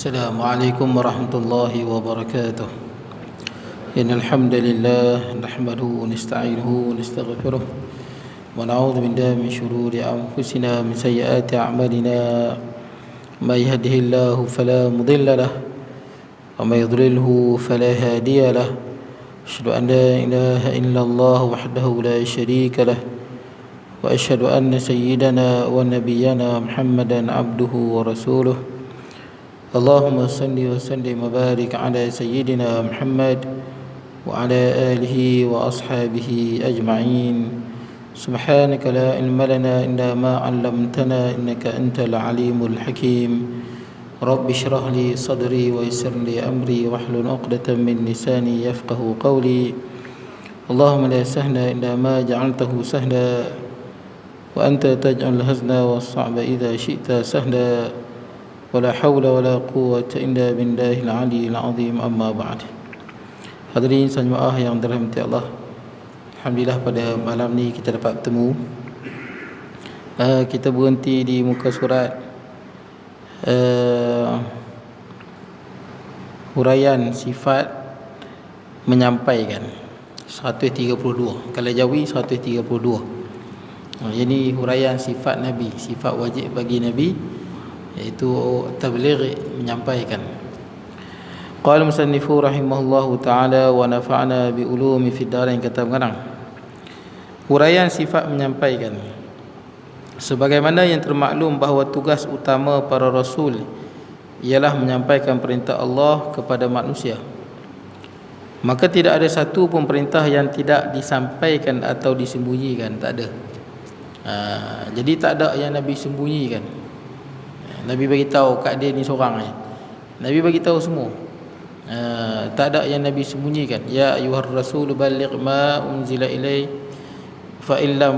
السلام عليكم ورحمة الله وبركاته. إن الحمد لله نحمده ونستعينه ونستغفره ونعوذ بالله من شرور أنفسنا من سيئات أعمالنا. من يهده الله فلا مضل له ومن يضلله فلا هادي له. أشهد أن لا إله إلا الله وحده لا شريك له وأشهد أن سيدنا ونبينا محمدا عبده ورسوله. اللهم صل وسلم وبارك على سيدنا محمد وعلى آله وأصحابه أجمعين. سبحانك لا علم لنا إلا ما علمتنا إنك أنت العليم الحكيم. رب اشرح لي صدري ويسر لي أمري واحلل عقدة من لساني يفقه قولي. اللهم لا سهل إلا ما جعلته سهلا وأنت تجعل الحزن والصعب إذا شئت سهلا ولا حول ولا قوة إلا بالله العلي العظيم. أما بعد. Hadirin jemaah yang dirahmati Allah, alhamdulillah pada malam ni kita dapat bertemu. Kita berhenti di muka surat huraian sifat menyampaikan 132. Kalau Jawi 132. Ini huraian sifat Nabi, sifat wajib bagi Nabi, iaitu tabligh, menyampaikan. Qala musannifu rahimahullahu taala wa nafa'ana bi ulumi fid darain. Kata pengarang, huraian sifat menyampaikan. Sebagaimana yang termaklum bahawa tugas utama para rasul ialah menyampaikan perintah Allah kepada manusia, maka tidak ada satu pun perintah yang tidak disampaikan atau disembunyikan. Tak ada. Jadi tak ada yang Nabi sembunyikan. Nabi bagi tahu kat dia ni seorang. Nabi bagi tahu semua. Tak ada yang Nabi sembunyikan. Ya ayyuhar rasul balligh ma unzila ilaik fa illam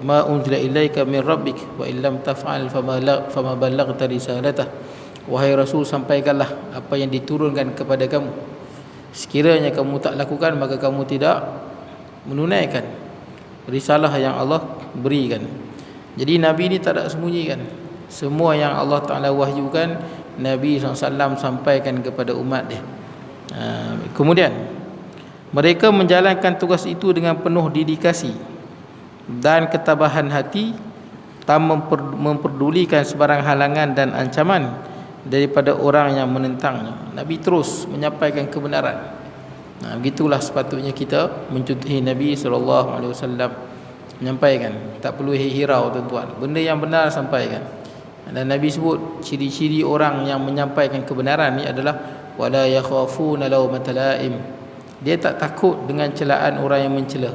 ma unzila ilaika min rabbik wa illam taf'al fama ballaghta risalatah. Wahai rasul, sampaikanlah apa yang diturunkan kepada kamu. Sekiranya kamu tak lakukan, maka kamu tidak menunaikan risalah yang Allah berikan. Jadi Nabi ni tak ada sembunyikan. Semua yang Allah Ta'ala wahyukan, Nabi SAW sampaikan kepada umat dia. Kemudian mereka menjalankan tugas itu dengan penuh dedikasi dan ketabahan hati, tak memperdulikan sebarang halangan dan ancaman daripada orang yang menentangnya. Nabi terus menyampaikan kebenaran. Begitulah sepatutnya kita mencontohi Nabi SAW, menyampaikan. Tak perlu hirau tuan-tuan, benda yang benar sampaikan. Dan Nabi sebut ciri-ciri orang yang menyampaikan kebenaran ni adalah wala yakhafuna lawmata laim. Dia tak takut dengan celaan orang yang mencela.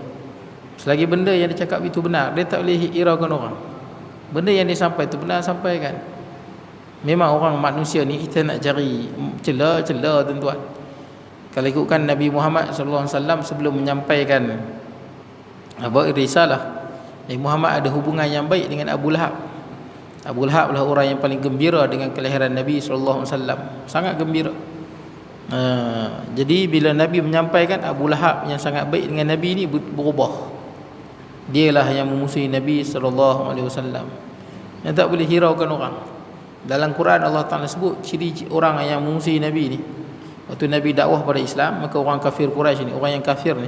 Selagi benda yang dia cakap itu benar, dia tak boleh hiraukan orang. Benda yang dia sampai itu benar, sampaikan. Memang orang manusia ni kita nak cari celah tuan-tuan. Kalau ikutkan Nabi Muhammad SAW sebelum menyampaikan risalah, Nabi Muhammad ada hubungan yang baik dengan Abu Lahab. Abu Lahab lah orang yang paling gembira dengan kelahiran Nabi SAW. Sangat gembira. Jadi bila Nabi menyampaikan, Abu Lahab yang sangat baik dengan Nabi ni berubah. Dialah yang memusuhi Nabi SAW, yang tak boleh hiraukan orang. Dalam Quran Allah Ta'ala sebut ciri orang yang memusuhi Nabi ni. Waktu Nabi dakwah pada Islam, maka orang kafir Quraisy ni, orang yang kafir ni,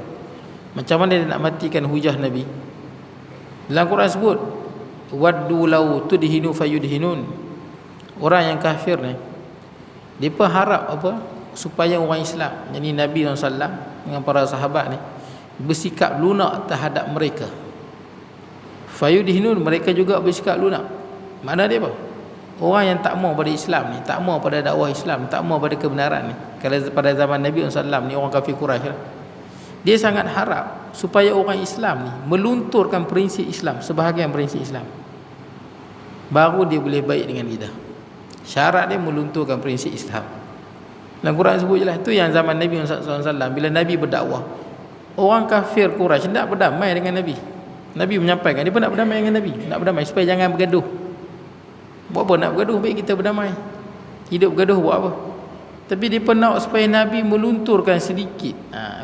macam mana dia nak matikan hujah Nabi? Dalam Quran sebut waddu law tudhinu fayudhinun. Orang yang kafir ni, depa harap apa? Supaya orang Islam, jadi Nabi SAW dengan para sahabat ni, bersikap lunak terhadap mereka. Fayudhinun, mereka juga bersikap lunak. Mana dia apa? Orang yang tak mau pada Islam ni, tak mau pada dakwah Islam, tak mau pada kebenaran ni, kalau pada zaman Nabi SAW ni, orang kafir Quraisy lah, dia sangat harap supaya orang Islam ni melunturkan prinsip Islam, sebahagian prinsip Islam, baru dia boleh baik dengan kita. Syarat dia melunturkan prinsip Islam. Dalam Quran sebut je lah. Itu yang zaman Nabi SAW, bila Nabi berdakwah, orang kafir Quraisy nak berdamai dengan Nabi. Nabi menyampaikan, dia pun nak berdamai dengan Nabi, nak berdamai supaya jangan bergaduh. Buat apa nak bergaduh? Baik kita berdamai. Hidup bergaduh buat apa? Tapi dia pun nak supaya Nabi melunturkan sedikit.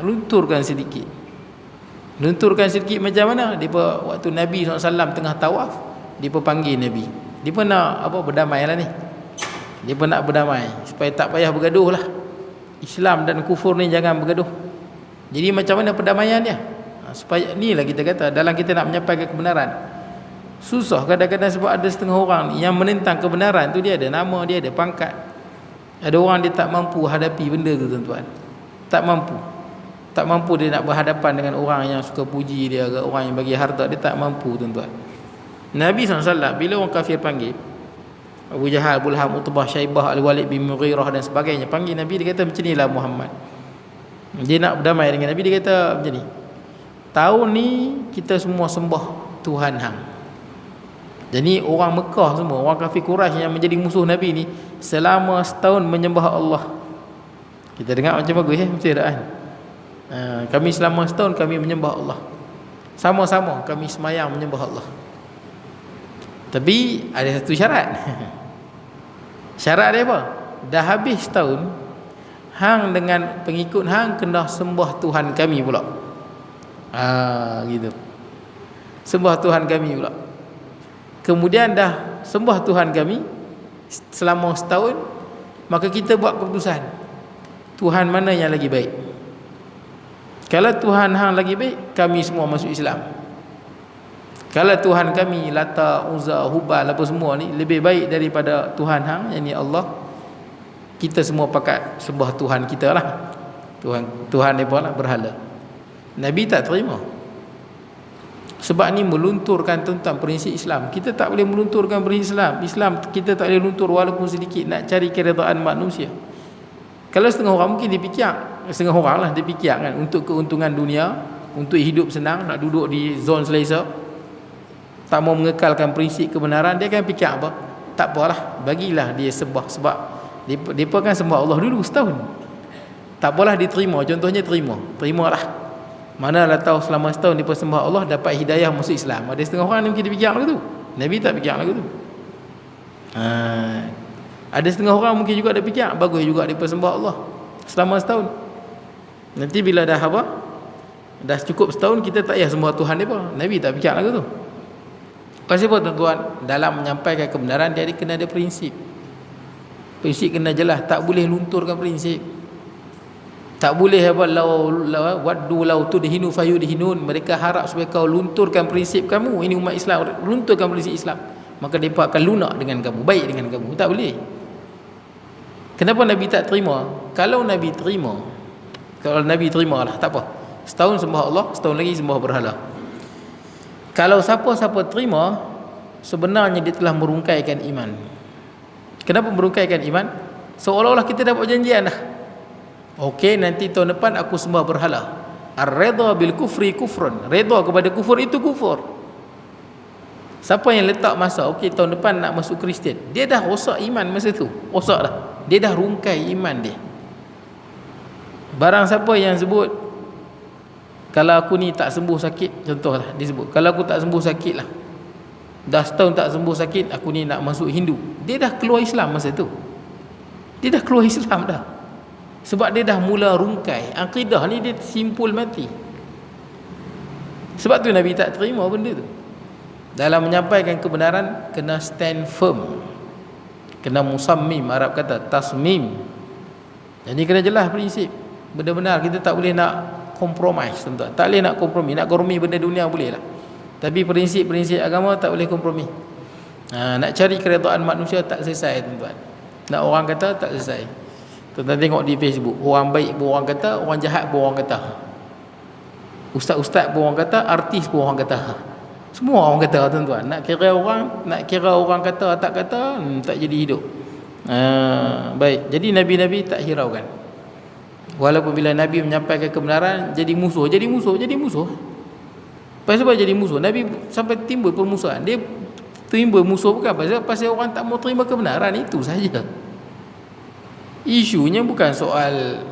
Lunturkan sedikit macam mana? Dia pun waktu Nabi SAW tengah tawaf, dia pun panggil Nabi. Dia pun nak berdamai lah ni. Dia pun nak berdamai supaya tak payah bergaduh lah. Islam dan kufur ni jangan bergaduh. Jadi macam mana perdamaian dia? Supaya inilah kita kata dalam kita nak menyampaikan kebenaran, susah kadang-kadang sebab ada setengah orang yang menentang kebenaran tu, dia ada nama, dia ada pangkat. Ada orang dia tak mampu hadapi benda tu tuan-tuan. Tak mampu dia nak berhadapan dengan orang yang suka puji dia, orang yang bagi harta, dia tak mampu tuan-tuan. Nabi SAW bila orang kafir panggil, Abu Jahal, Abu Lahab, Utbah, Syaibah, Al-Walid bin Mughirah dan sebagainya panggil Nabi, dia kata macam inilah Muhammad. Dia nak berdamai dengan Nabi, dia kata macam ni, tahun ni kita semua sembah Tuhan hang. Jadi orang Mekah semua, orang kafir Quraisy yang menjadi musuh Nabi ni selama setahun menyembah Allah. Kita dengar macam bagus betul tak kan? Kami selama setahun kami menyembah Allah, sama-sama kami semayang menyembah Allah. Tapi ada satu syarat. Syarat dia apa? Dah habis setahun, hang dengan pengikut hang kena sembah Tuhan kami pula. Gitu. Sembah Tuhan kami pula. Kemudian dah sembah Tuhan kami selama setahun, maka kita buat keputusan Tuhan mana yang lagi baik. Kalau Tuhan hang lagi baik, kami semua masuk Islam. Kalau Tuhan kami Lata, Uzza, Hubal apa semua ni lebih baik daripada Tuhan hang, yakni Allah, kita semua pakat sembah Tuhan kita lah. Tuhan ni pula berhala. Nabi tak terima. Sebab ni melunturkan tentang prinsip Islam. Kita tak boleh melunturkan prinsip Islam kita tak boleh luntur walaupun sedikit, nak cari keredaan manusia. Kalau setengah orang mungkin dipikir, setengah orang lah dipikir kan, untuk keuntungan dunia, untuk hidup senang, nak duduk di zon selesa, tak mau mengekalkan prinsip kebenaran, dia akan fikir apa? Tak apalah, bagilah dia sembah. Sebab mereka kan sembah Allah dulu setahun. Tak apalah diterima, contohnya terimalah. Manalah tahu selama setahun mereka sembah Allah, dapat hidayah masuk Islam. Ada setengah orang mungkin dia fikir lagu tu. Nabi tak fikir lagu tu. Ada setengah orang mungkin juga ada fikir, bagus juga mereka sembah Allah selama setahun. Nanti bila dah apa? Dah cukup setahun, kita tak payah sembah Tuhan mereka. Nabi tak fikir lagu tu. Pasal apa tuan-tuan? Dalam menyampaikan kebenaran dia kena ada prinsip. Prinsip kena jelas, tak boleh lunturkan prinsip. Tak boleh apa waddu law tudhinu fayudhinun. Mereka harap supaya kau lunturkan prinsip kamu. Ini umat Islam, lunturkan prinsip Islam, maka mereka akan lunak dengan kamu, baik dengan kamu. Tak boleh. Kenapa Nabi tak terima? Kalau Nabi terima lah, tak apa. Setahun sembah Allah, setahun lagi sembah berhala. Kalau siapa-siapa terima, sebenarnya dia telah merungkaikan iman. Kenapa merungkaikan iman? Seolah-olah kita dapat janjian dah. Okey, nanti tahun depan aku sembah berhala. Ar-ridha bil kufri kufrun. Redha kepada kufur itu kufur. Siapa yang letak masa okey tahun depan nak masuk Kristian, dia dah rosak iman masa tu. Rosak dah. Dia dah rungkai iman dia. Barang siapa yang sebut kalau aku ni tak sembuh sakit, contohlah dia sebut, kalau aku tak sembuh sakit lah, dah setahun tak sembuh sakit, aku ni nak masuk Hindu, dia dah keluar Islam masa tu. Dia dah keluar Islam dah. Sebab dia dah mula rungkai. Akidah ni dia simpul mati. Sebab tu Nabi tak terima benda tu. Dalam menyampaikan kebenaran kena stand firm, kena musammim, Arab kata tasmim. Jadi kena jelas prinsip. Benar-benar kita tak boleh nak compromise, tuan-tuan. Tak boleh nak kompromi. Nak kompromi benda dunia boleh lah, tapi prinsip-prinsip agama tak boleh kompromi. Nak cari keredaan manusia tak selesai, tuan-tuan. Nak orang kata tak selesai. Tuan-tuan tengok di Facebook, orang baik pun orang kata, orang jahat pun orang kata, ustaz-ustaz pun orang kata, artis pun orang kata, semua orang kata, tuan-tuan. Nak kira orang kata tak kata, tak jadi hidup. Baik, jadi Nabi-Nabi tak hiraukan. Walaupun bila Nabi menyampaikan kebenaran, jadi musuh. Pasal apa jadi musuh? Nabi sampai timbul permusuhan. Dia timbul musuh bukan pasal orang tak mau terima kebenaran, itu saja. Isunya bukan soal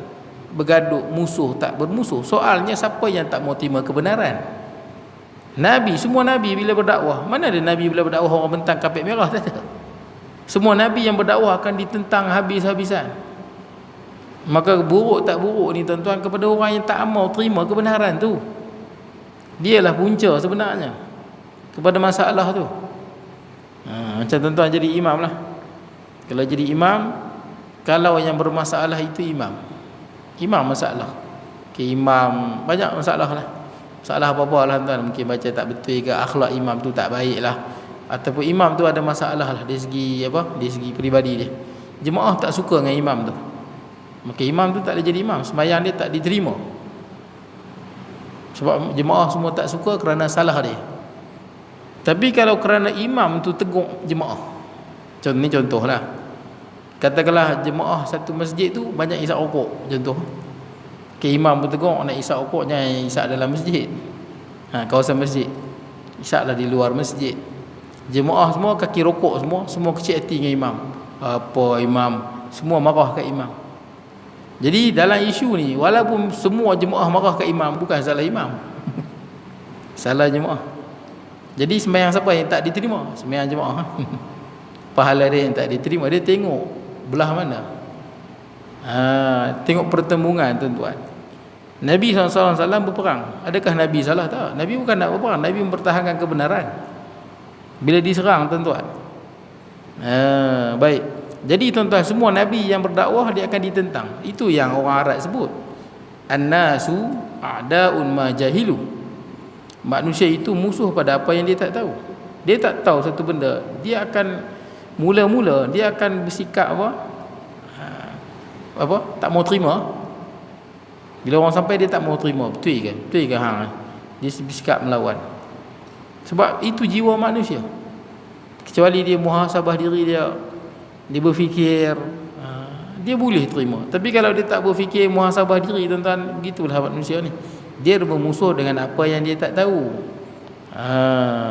bergaduh musuh tak bermusuh. Soalnya siapa yang tak mau terima kebenaran. Semua Nabi bila berdakwah, mana ada Nabi bila berdakwah orang bentang kapet merah? Tak ada. Semua Nabi yang berdakwah akan ditentang habis-habisan. Maka buruk tak buruk ni tuan-tuan kepada orang yang tak mau terima kebenaran tu. Dialah punca sebenarnya kepada masalah tu. Macam tuan-tuan jadi imam lah. Kalau jadi imam, kalau yang bermasalah itu imam masalah. Imam banyak masalah lah. Masalah apa-apa lah tuan, mungkin baca tak betul ke, akhlak imam tu tak baik lah, ataupun imam tu ada masalah lah dari segi apa, dari segi peribadi dia. Jemaah tak suka dengan imam tu, maka imam tu tak boleh jadi imam, sembahyang dia tak diterima. Sebab jemaah semua tak suka kerana salah dia. Tapi kalau kerana imam tu tegur jemaah, ni contohlah, katakanlah jemaah satu masjid tu banyak isap rokok, contoh. Imam pun tegur nak isap rokok, jangan isap dalam masjid, kawasan masjid, isaplah di luar masjid. Jemaah semua kaki rokok, semua kecil hati dengan imam. Apa imam, semua marah kat imam. Jadi dalam isu ni, walaupun semua jemaah marah kat imam, bukan salah imam salah jemaah. Jadi sembahyang siapa yang tak diterima? Sembahyang jemaah. Pahala dia yang tak diterima. Dia tengok belah mana, tengok pertembungan tuan-tuan. Nabi SAW berperang, adakah Nabi salah? Tak. Nabi bukan nak berperang, Nabi mempertahankan kebenaran bila diserang tuan-tuan. Baik. Jadi tuan-tuan, semua Nabi yang berdakwah dia akan ditentang. Itu yang orang Arab sebut an-nasu a'da'un ma jahilu. Manusia itu musuh pada apa yang dia tak tahu. Dia tak tahu satu benda, dia akan mula-mula dia akan bersikap tak mau terima. Bila orang sampai dia tak mau terima, betul ke hang, dia bersikap melawan. Sebab itu jiwa manusia. Kecuali dia muhasabah diri dia berfikir, dia boleh terima. Tapi kalau dia tak berfikir, muhasabah diri, tuan-tuan, begitulah manusia ni. Dia bermusuh dengan apa yang dia tak tahu.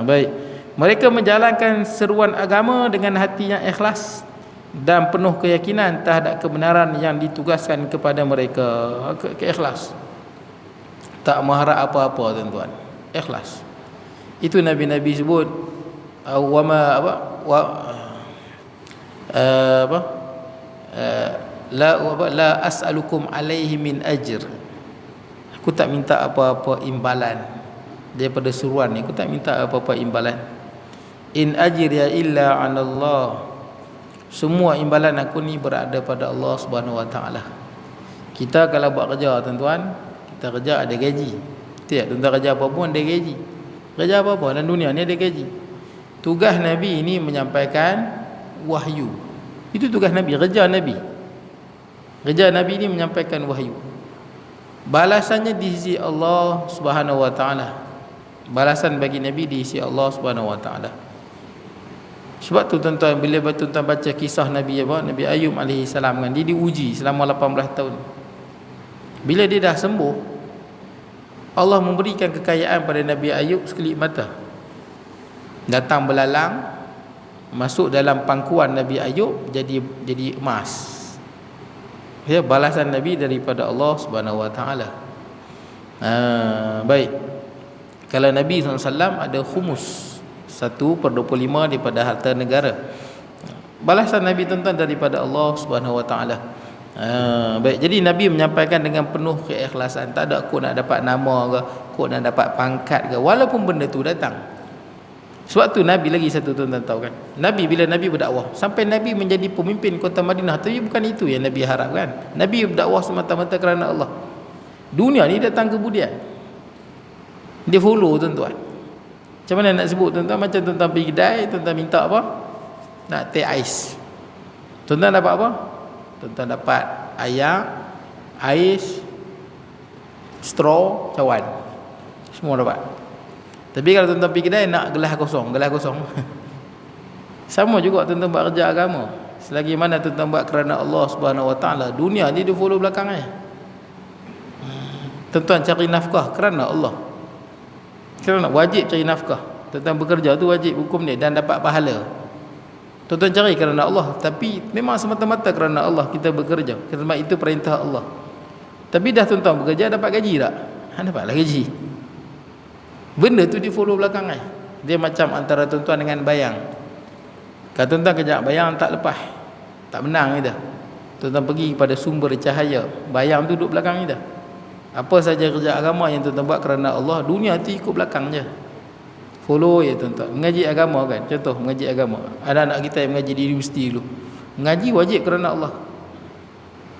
Baik. Mereka menjalankan seruan agama dengan hati yang ikhlas dan penuh keyakinan terhadap kebenaran yang ditugaskan kepada mereka. Ikhlas, tak mengharap apa-apa tuan-tuan, ikhlas. Itu Nabi-Nabi sebut la as'alukum alaihi min ajr. Aku tak minta apa-apa imbalan daripada suruhan ni, aku tak minta apa-apa imbalan. In ajriya illa 'ala Allah. Semua imbalan aku ni berada pada Allah Subhanahu Wa Taala. Kita kalau buat kerja tuan-tuan, kita kerja ada gaji. Betul tak? Tuan-tuan kerja apa pun ada gaji. Kerja apa-apa dalam dunia ni ada gaji. Tugas Nabi ini menyampaikan wahyu. Itu tugas Nabi, kerja Nabi. Kerja Nabi ini menyampaikan wahyu. Balasannya di sisi Allah Subhanahu Wa Taala. Balasan bagi Nabi di sisi Allah Subhanahu Wa Taala. Sebab tu tuan-tuan, bila tuan-tuan baca kisah Nabi Ayub AS kan, dia diuji selama 18 tahun. Bila dia dah sembuh, Allah memberikan kekayaan pada Nabi Ayub sekelip mata. Datang belalang masuk dalam pangkuan Nabi Ayub, jadi emas. Ya, balasan Nabi daripada Allah Subhanahu Wa Taala. Baik. Kalau Nabi SAW ada khumus 1/25 daripada harta negara. Balasan Nabi tuan-tuan daripada Allah Subhanahu Wa Taala. Baik, jadi Nabi menyampaikan dengan penuh keikhlasan. Tak ada aku nak dapat nama ke, aku nak dapat pangkat ke, walaupun benda tu datang. Sebab tu Nabi lagi satu tuan-tuan tahu kan, Nabi bila Nabi berdakwah sampai Nabi menjadi pemimpin kota Madinah, tapi bukan itu yang Nabi harapkan. Nabi berdakwah semata-mata kerana Allah. Dunia ni datang kemudian. Dia follow tuan-tuan. Macam mana nak sebut tuan-tuan? Macam tuan-tuan pergi kedai, tuan-tuan minta apa? Nak teh ais. Tuan-tuan dapat apa? Tuan-tuan dapat ayam, ais, straw, cawan. Semua dapat. Tapi kalau tuan-tuan pergi kedai nak gelas kosong. Sama juga tuan-tuan buat kerja agama. Selagi mana tuan-tuan buat kerana Allah Subhanahu Wa Taala, dunia ni dia follow belakang Tuan-tuan cari nafkah kerana Allah. Kerana wajib cari nafkah. Tuan-tuan bekerja tu wajib hukum dia dan dapat pahala. Tuan-tuan cari kerana Allah, tapi memang semata-mata kerana Allah kita bekerja. Kerana itu perintah Allah. Tapi dah tuan-tuan bekerja dapat gaji tak? Dapatlah gaji. Benda tu di follow belakang Dia macam antara tuan-tuan dengan bayang. Kalau tuan-tuan kerja bayang tak lepas, tak menang je dah. Tuan-tuan pergi pada sumber cahaya, bayang tu duduk belakang je dah. Apa saja kerja agama yang tuan-tuan buat kerana Allah, dunia tu ikut belakang je. Follow ya tuan-tuan. Mengaji agama kan, contoh mengaji agama. Anak-anak kita yang mengaji di universiti dulu, Mengaji wajib kerana Allah.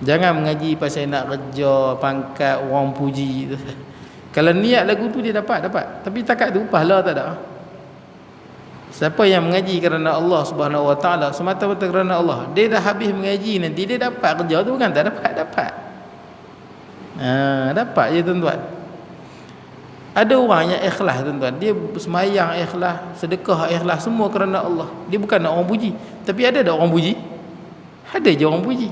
Jangan mengaji pasal nak kerja, pangkat, orang puji. Kalau niat lagu tu dia dapat. Tapi takat tu pahala tak ada. Siapa yang mengaji kerana Allah Subhanahu Wa Taala, semata-mata kerana Allah, dia dah habis mengaji nanti dia dapat kerja tu, bukan tak dapat. Dapat je tuan-tuan. Ada orang yang ikhlas tuan-tuan, dia semayang ikhlas, sedekah ikhlas, semua kerana Allah. Dia bukan nak orang puji. Tapi ada tak orang puji? Ada je orang puji.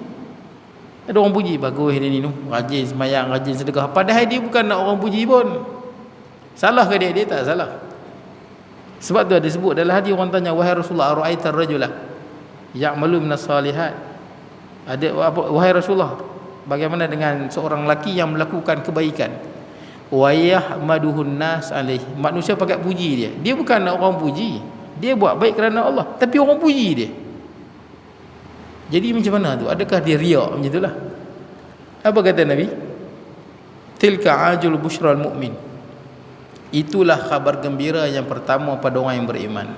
Ada orang puji, bagus dia ni, rajin semayang, rajin sedekah. Padahal dia bukan nak orang puji pun. Salah ke dia? Dia tak salah. Sebab tu ada sebut dalam hadis, orang tanya, wahai Rasulullah, ara'aitar rajula ya'malu minas salihat. Wahai Rasulullah, bagaimana dengan seorang lelaki yang melakukan kebaikan, wa yahmaduhun nas alaih, manusia pakai puji dia bukan nak orang puji, dia buat baik kerana Allah, tapi orang puji dia. Jadi macam mana tu? Adakah dia riak macam itulah? Apa kata Nabi? Tilka ajul busyral mu'min. Itulah khabar gembira yang pertama pada orang yang beriman.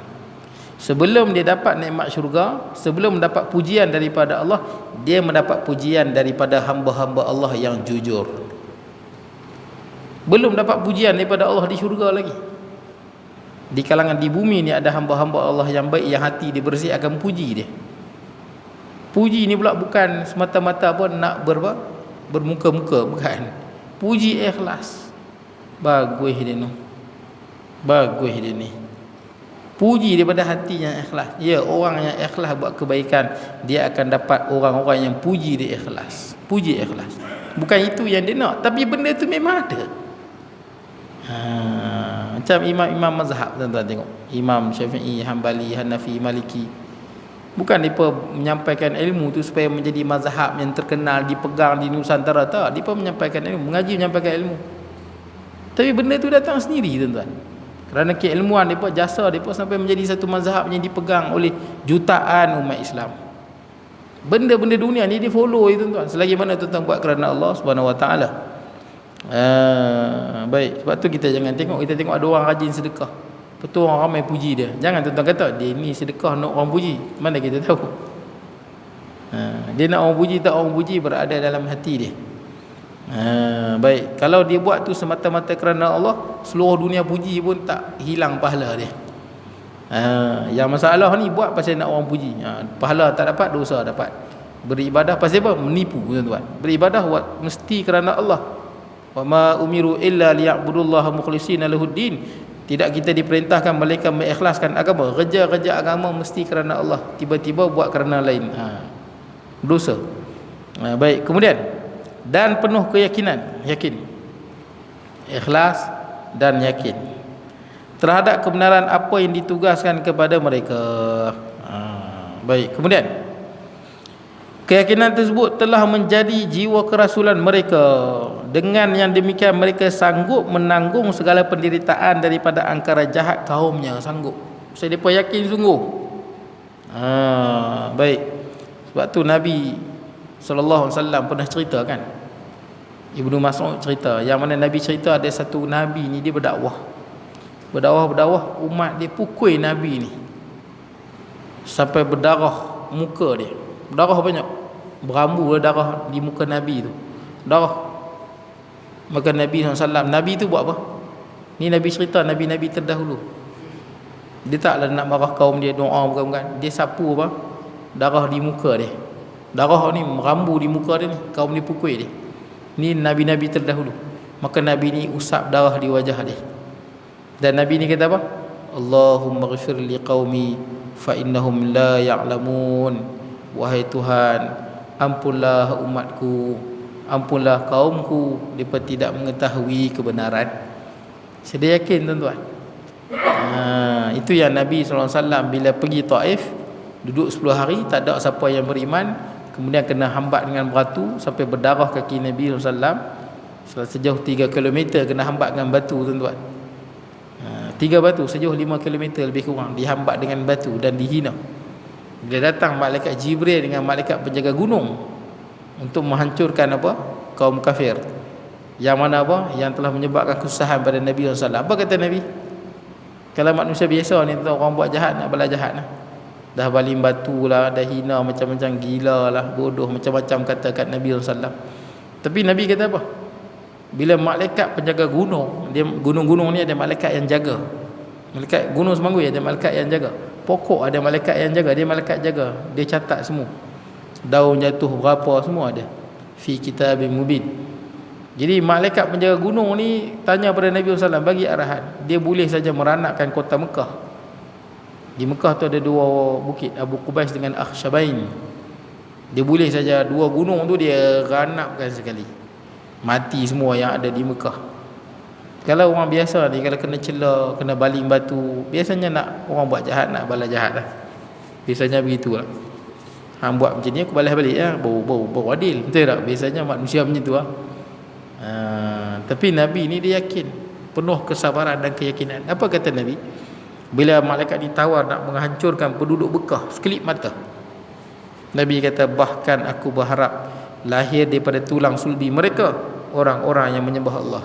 Sebelum dia dapat nikmat syurga, sebelum mendapat pujian daripada Allah, dia mendapat pujian daripada hamba-hamba Allah yang jujur. Belum dapat pujian daripada Allah di syurga lagi. Di kalangan di bumi ni ada hamba-hamba Allah yang baik, yang hati dia bersih, akan puji dia. Puji ni pula bukan semata-mata pun nak bermuka-muka, bukan. Puji ikhlas. Bagus dia ni. Bagus dia ni. Puji daripada hati yang ikhlas. Ya, orang yang ikhlas buat kebaikan, dia akan dapat orang-orang yang puji dia ikhlas. Puji ikhlas. Bukan itu yang dia nak, tapi benda tu memang ada. Macam imam-imam mazhab, tuan-tuan tengok. Imam Syafi'i, Hanbali, Hanafi, Maliki. Bukan mereka menyampaikan ilmu tu supaya menjadi mazhab yang terkenal, dipegang di Nusantara. Tak, mereka menyampaikan ilmu, mengaji menyampaikan ilmu. Tapi benda tu datang sendiri, tuan-tuan. Kerana keilmuan mereka, jasa mereka sampai menjadi satu mazhab yang dipegang oleh jutaan umat Islam. Benda-benda dunia ni dia follow, tuan-tuan. Selagi mana tuan-tuan buat kerana Allah Subhanahu Wa Taala. Baik, sebab tu kita jangan tengok, kita tengok ada orang rajin sedekah, betul orang ramai puji dia. Jangan tuan-tuan kata dia ni sedekah nak orang puji. Mana kita tahu? Dia nak orang puji tak orang puji berada dalam hati dia. Baik, kalau dia buat tu semata-mata kerana Allah, seluruh dunia puji pun tak hilang pahala dia. Yang masalah ni buat pasal nak orang puji, pahala tak dapat, dosa dapat. Beribadah pasal apa? Menipu, tuan-tuan. Beribadah buat mesti kerana Allah. Wa ma umiru illa liya'budullaha mukhlishina lahuddin. Tidak kita diperintahkan melainkan mengikhlaskan agama. Kerja-kerja agama mesti kerana Allah. Tiba-tiba buat kerana lain, dosa. Baik, kemudian dan penuh keyakinan, yakin, ikhlas dan yakin terhadap kebenaran apa yang ditugaskan kepada mereka. Baik, kemudian keyakinan tersebut telah menjadi jiwa kerasulan mereka. Dengan yang demikian mereka sanggup menanggung segala penderitaan daripada angkara jahat kaumnya. Sanggup. Saya mereka yakin sungguh. Baik. Sebab tu Nabi SAW pernah cerita kan, Ibnu Mas'ud cerita, yang mana Nabi cerita ada satu Nabi ni, dia berdakwah, umat dia pukul Nabi ni sampai berdarah muka dia. Darah banyak, berambu darah di muka Nabi tu, darah. Maka Nabi SAW, Nabi tu buat apa? Ni Nabi cerita, Nabi-Nabi terdahulu, dia taklah nak marah kaum dia, doa bukan-bukan, dia sapu apa? Darah di muka dia. Darah ni merambu di muka dia ni, kaum dia pukul dia. Ni Nabi-Nabi terdahulu. Maka Nabi ni usap darah di wajah dia. Dan Nabi ni kata apa? Allahumma ghafir li qaumi fa innahum la ya'lamun. Wahai Tuhan, ampunlah umatku, ampunlah kaumku, mereka tidak mengetahui kebenaran. Saya yakin, tuan-tuan. Itu yang Nabi SAW bila pergi Taif, duduk 10 hari, tak ada siapa yang beriman. Kemudian kena hambat dengan batu sampai berdarah kaki Nabi SAW. Sejauh 3 km kena hambat dengan batu, tuan-tuan. 3 batu sejauh 5 km lebih kurang, dihambat dengan batu dan dihina. Bila datang malaikat Jibril dengan malaikat penjaga gunung untuk menghancurkan apa? Kaum kafir. Yang mana apa? Yang telah menyebabkan kesusahan pada Nabi SAW. Apa kata Nabi? Kalau manusia biasa ni, orang buat jahat nak balas jahat, dah baling batu lah, dah hina macam-macam, gila lah, bodoh, macam-macam kata kat Nabi SAW. Tapi Nabi kata apa? Bila malaikat penjaga gunung, dia gunung-gunung ni ada malaikat yang jaga. Malaikat gunung Semangui ada malaikat yang jaga. Pokok ada malaikat yang jaga, dia malaikat jaga. Dia catat semua. Daun jatuh berapa semua ada. Fi kitabim mubin. Jadi malaikat penjaga gunung ni tanya pada Nabi SAW, bagi arahan. Dia boleh saja meranakkan kota Mekah. Di Mekah tu ada dua bukit, Abu Qubais dengan Akhshabain. Dia boleh saja dua gunung tu dia ranapkan sekali. Mati semua yang ada di Mekah. Kalau orang biasa ni, kalau kena cela, kena baling batu, biasanya nak orang buat jahat, nak balas jahat lah. Biasanya begitulah. Hang buat macam ni, aku balas balik lah. Bau adil, betul tak? Biasanya manusia macam tu lah. Tapi Nabi ni dia yakin, penuh kesabaran dan keyakinan. Apa kata Nabi? Bila malaikat ditawar nak menghancurkan penduduk Mekah sekelip mata, Nabi kata, bahkan aku berharap lahir daripada tulang sulbi mereka orang-orang yang menyembah Allah.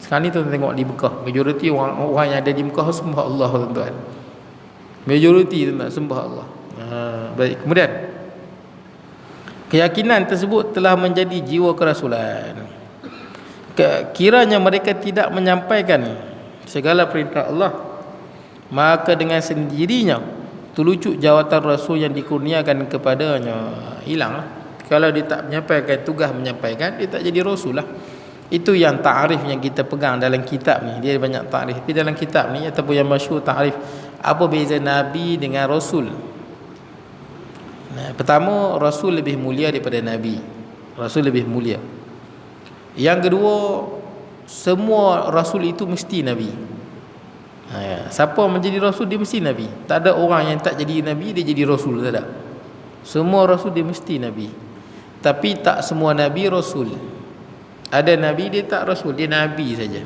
Sekarang ni tuan tengok di Mekah, majoriti orang yang ada di Mekah sembah Allah, tuan-tuan. Majoriti tu nak sembah Allah. Baik, kemudian keyakinan tersebut telah menjadi jiwa kerasulan. Kiranya mereka tidak menyampaikan segala perintah Allah, maka dengan sendirinya terlucut jawatan Rasul yang dikurniakan kepadanya hilanglah. Kalau dia tak menyampaikan tugas menyampaikan, dia tak jadi Rasul lah. Itu yang ta'rif yang kita pegang dalam kitab ni. Dia banyak ta'rif. Tapi dalam kitab ni ataupun yang masyhur ta'rif, apa beza Nabi dengan Rasul? Pertama, Rasul lebih mulia daripada Nabi. Rasul lebih mulia. Yang kedua, semua Rasul itu mesti Nabi. Siapa menjadi Rasul dia mesti Nabi. Tak ada orang yang tak jadi Nabi dia jadi Rasul, tak ada. Semua Rasul dia mesti Nabi. Tapi tak semua Nabi Rasul. Ada Nabi dia tak Rasul, dia Nabi saja.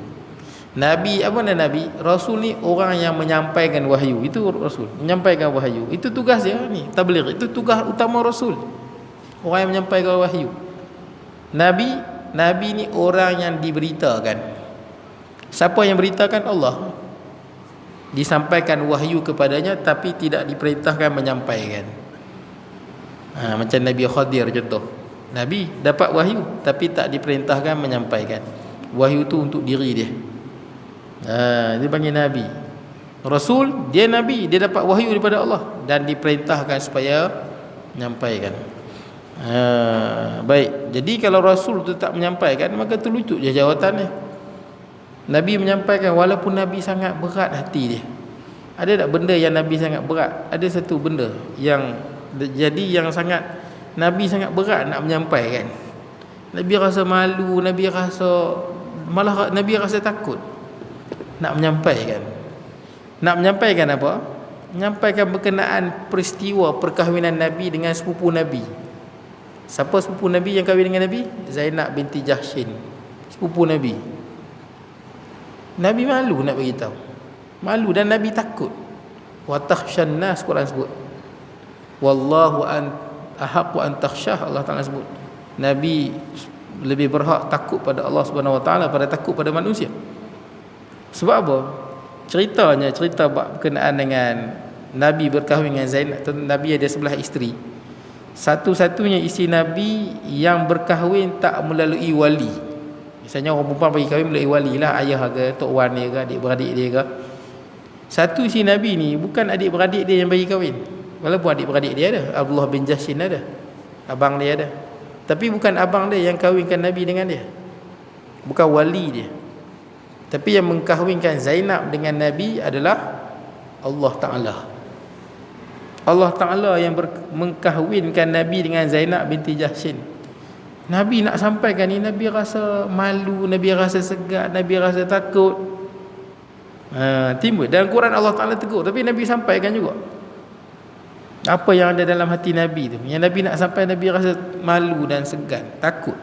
Nabi, apa nama Nabi? Rasul ni orang yang menyampaikan wahyu. Itu Rasul, menyampaikan wahyu. Itu tugas dia ni, tabligh. Itu tugas utama Rasul, orang yang menyampaikan wahyu. Nabi ni orang yang diberitakan. Siapa yang beritakan? Allah. Disampaikan wahyu kepadanya tapi tidak diperintahkan menyampaikan. Macam Nabi Khadir contoh. Nabi dapat wahyu tapi tak diperintahkan menyampaikan. Wahyu tu untuk diri dia. Dia panggil Nabi. Rasul, dia Nabi, dia dapat wahyu daripada Allah dan diperintahkan supaya menyampaikan. Baik, jadi kalau Rasul tu tak menyampaikan, maka terlucut je jawatannya. Nabi menyampaikan walaupun Nabi sangat berat hati dia. Ada tak benda yang Nabi sangat berat? Ada satu benda yang sangat Nabi sangat berat nak menyampaikan. Nabi rasa malu, Nabi rasa takut nak menyampaikan. Nak menyampaikan apa? Menyampaikan berkenaan peristiwa perkahwinan Nabi dengan sepupu Nabi. Siapa sepupu Nabi yang kahwin dengan Nabi? Zainab binti Jahshin, sepupu Nabi. Nabi malu nak beritahu. Malu dan Nabi takut. Wa takhshan nas, Quran sebut. Wallahu ahaqqu an takhshah, Allah Taala sebut. Nabi lebih berhak takut pada Allah Subhanahu Wa Taala pada takut pada manusia. Sebab apa? Cerita berkenaan dengan Nabi berkahwin dengan Zainab. Nabi ada 11 isteri. Satu-satunya isteri Nabi yang berkahwin tak melalui wali. Misalnya orang perempuan bagi kahwin melalui wali lah, ayah ke, tok wan dia ke, adik-beradik dia ke. Satu si Nabi ni bukan adik-beradik dia yang bagi kahwin. Walaupun adik-beradik dia ada, Abdullah bin Jahshin ada, abang dia ada. Tapi bukan abang dia yang kahwinkan Nabi dengan dia. Bukan wali dia. Tapi yang mengkahwinkan Zainab dengan Nabi adalah Allah Ta'ala. Allah Ta'ala yang mengkahwinkan Nabi dengan Zainab binti Jahshin. Nabi nak sampaikan ni, Nabi rasa malu, Nabi rasa segan, Nabi rasa takut. Timbul dalam Quran Allah Ta'ala tegur, tapi Nabi sampaikan juga apa yang ada dalam hati Nabi tu. Yang Nabi nak sampai, Nabi rasa malu dan segan, takut.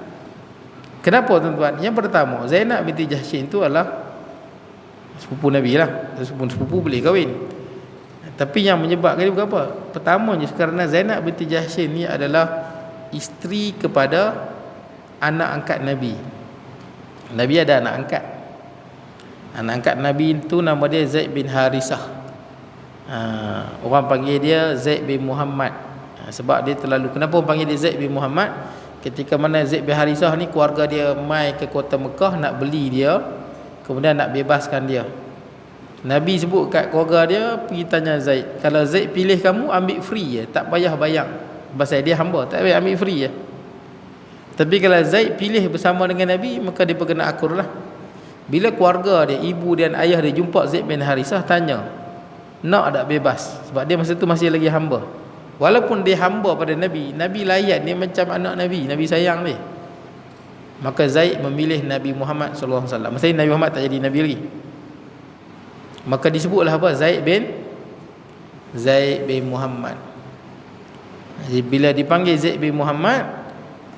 Kenapa tuan-tuan? Yang pertama, Zainab binti Jahshin tu adalah sepupu Nabi lah. Sepupu boleh kahwin. Tapi yang menyebabkan dia bukan apa? Pertamanya kerana Zainab binti Jahshin ni adalah isteri kepada anak angkat Nabi. Nabi ada anak angkat. Anak angkat Nabi itu nama dia Zaid bin Harisah. Orang panggil dia Zaid bin Muhammad. Sebab dia terlalu, kenapa orang panggil dia Zaid bin Muhammad? Ketika mana Zaid bin Harisah ni keluarga dia mai ke kota Mekah nak beli dia, kemudian nak bebaskan dia. Nabi sebut kat keluarga dia, pergi tanya Zaid, kalau Zaid pilih kamu, ambil free je, tak payah bayar. Pasal dia hamba, tak payah ambil free je. Tapi kalau Zaid pilih bersama dengan Nabi, maka dia berkena akur lah. Bila keluarga dia, ibu dan ayah dia jumpa Zaid bin Harisah, tanya, nak tak bebas? Sebab dia masa tu masih lagi hamba. Walaupun dia hamba pada Nabi, Nabi layan dia macam anak Nabi, Nabi sayang dia. Maka Zaid memilih Nabi Muhammad SAW. Masa Nabi Muhammad tak jadi Nabi lagi. Maka disebutlah apa? Zaid bin Muhammad. Jadi bila dipanggil Zaid bin Muhammad,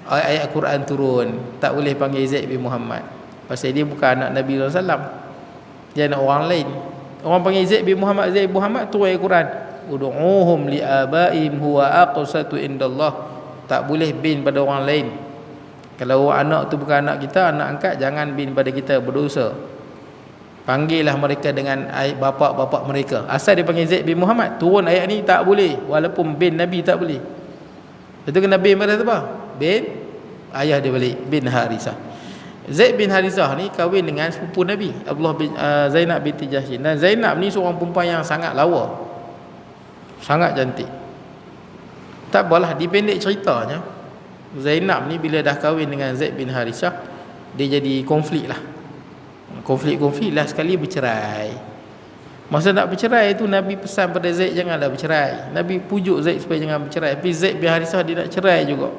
ayat Quran turun, tak boleh panggil Zaid bin Muhammad. Pasal dia bukan anak Nabi SAW, dia anak orang lain. Orang panggil Zaid bin Muhammad, Zaid bin Muhammad, turun ayat Quran, ud'uhum li abaihim huwa aqsatu indallah. Tak boleh bin pada orang lain. Kalau anak tu bukan anak kita, anak angkat, jangan bin pada kita, berdosa. Panggillah mereka dengan bapa-bapa mereka. Asal dia panggil Zaid bin Muhammad, turun ayat ni tak boleh. Walaupun bin Nabi tak boleh. Itu kena bin pada apa? Bin ayah dia balik, bin Harisah. Zaid bin Harisah ni kahwin dengan sepupu Nabi, Abdullah bin Zainab binti Jahsy. Dan Zainab ni seorang perempuan yang sangat lawa, sangat cantik. Tak apalah, dipendek ceritanya, Zainab ni bila dah kahwin dengan Zaid bin Harisah, dia jadi konflik lah. Konflik lah, sekali bercerai. Masa nak bercerai tu, Nabi pesan pada Zaid, janganlah bercerai. Nabi pujuk Zaid supaya jangan bercerai. Tapi Zaid bin Harisah dia nak cerai juga.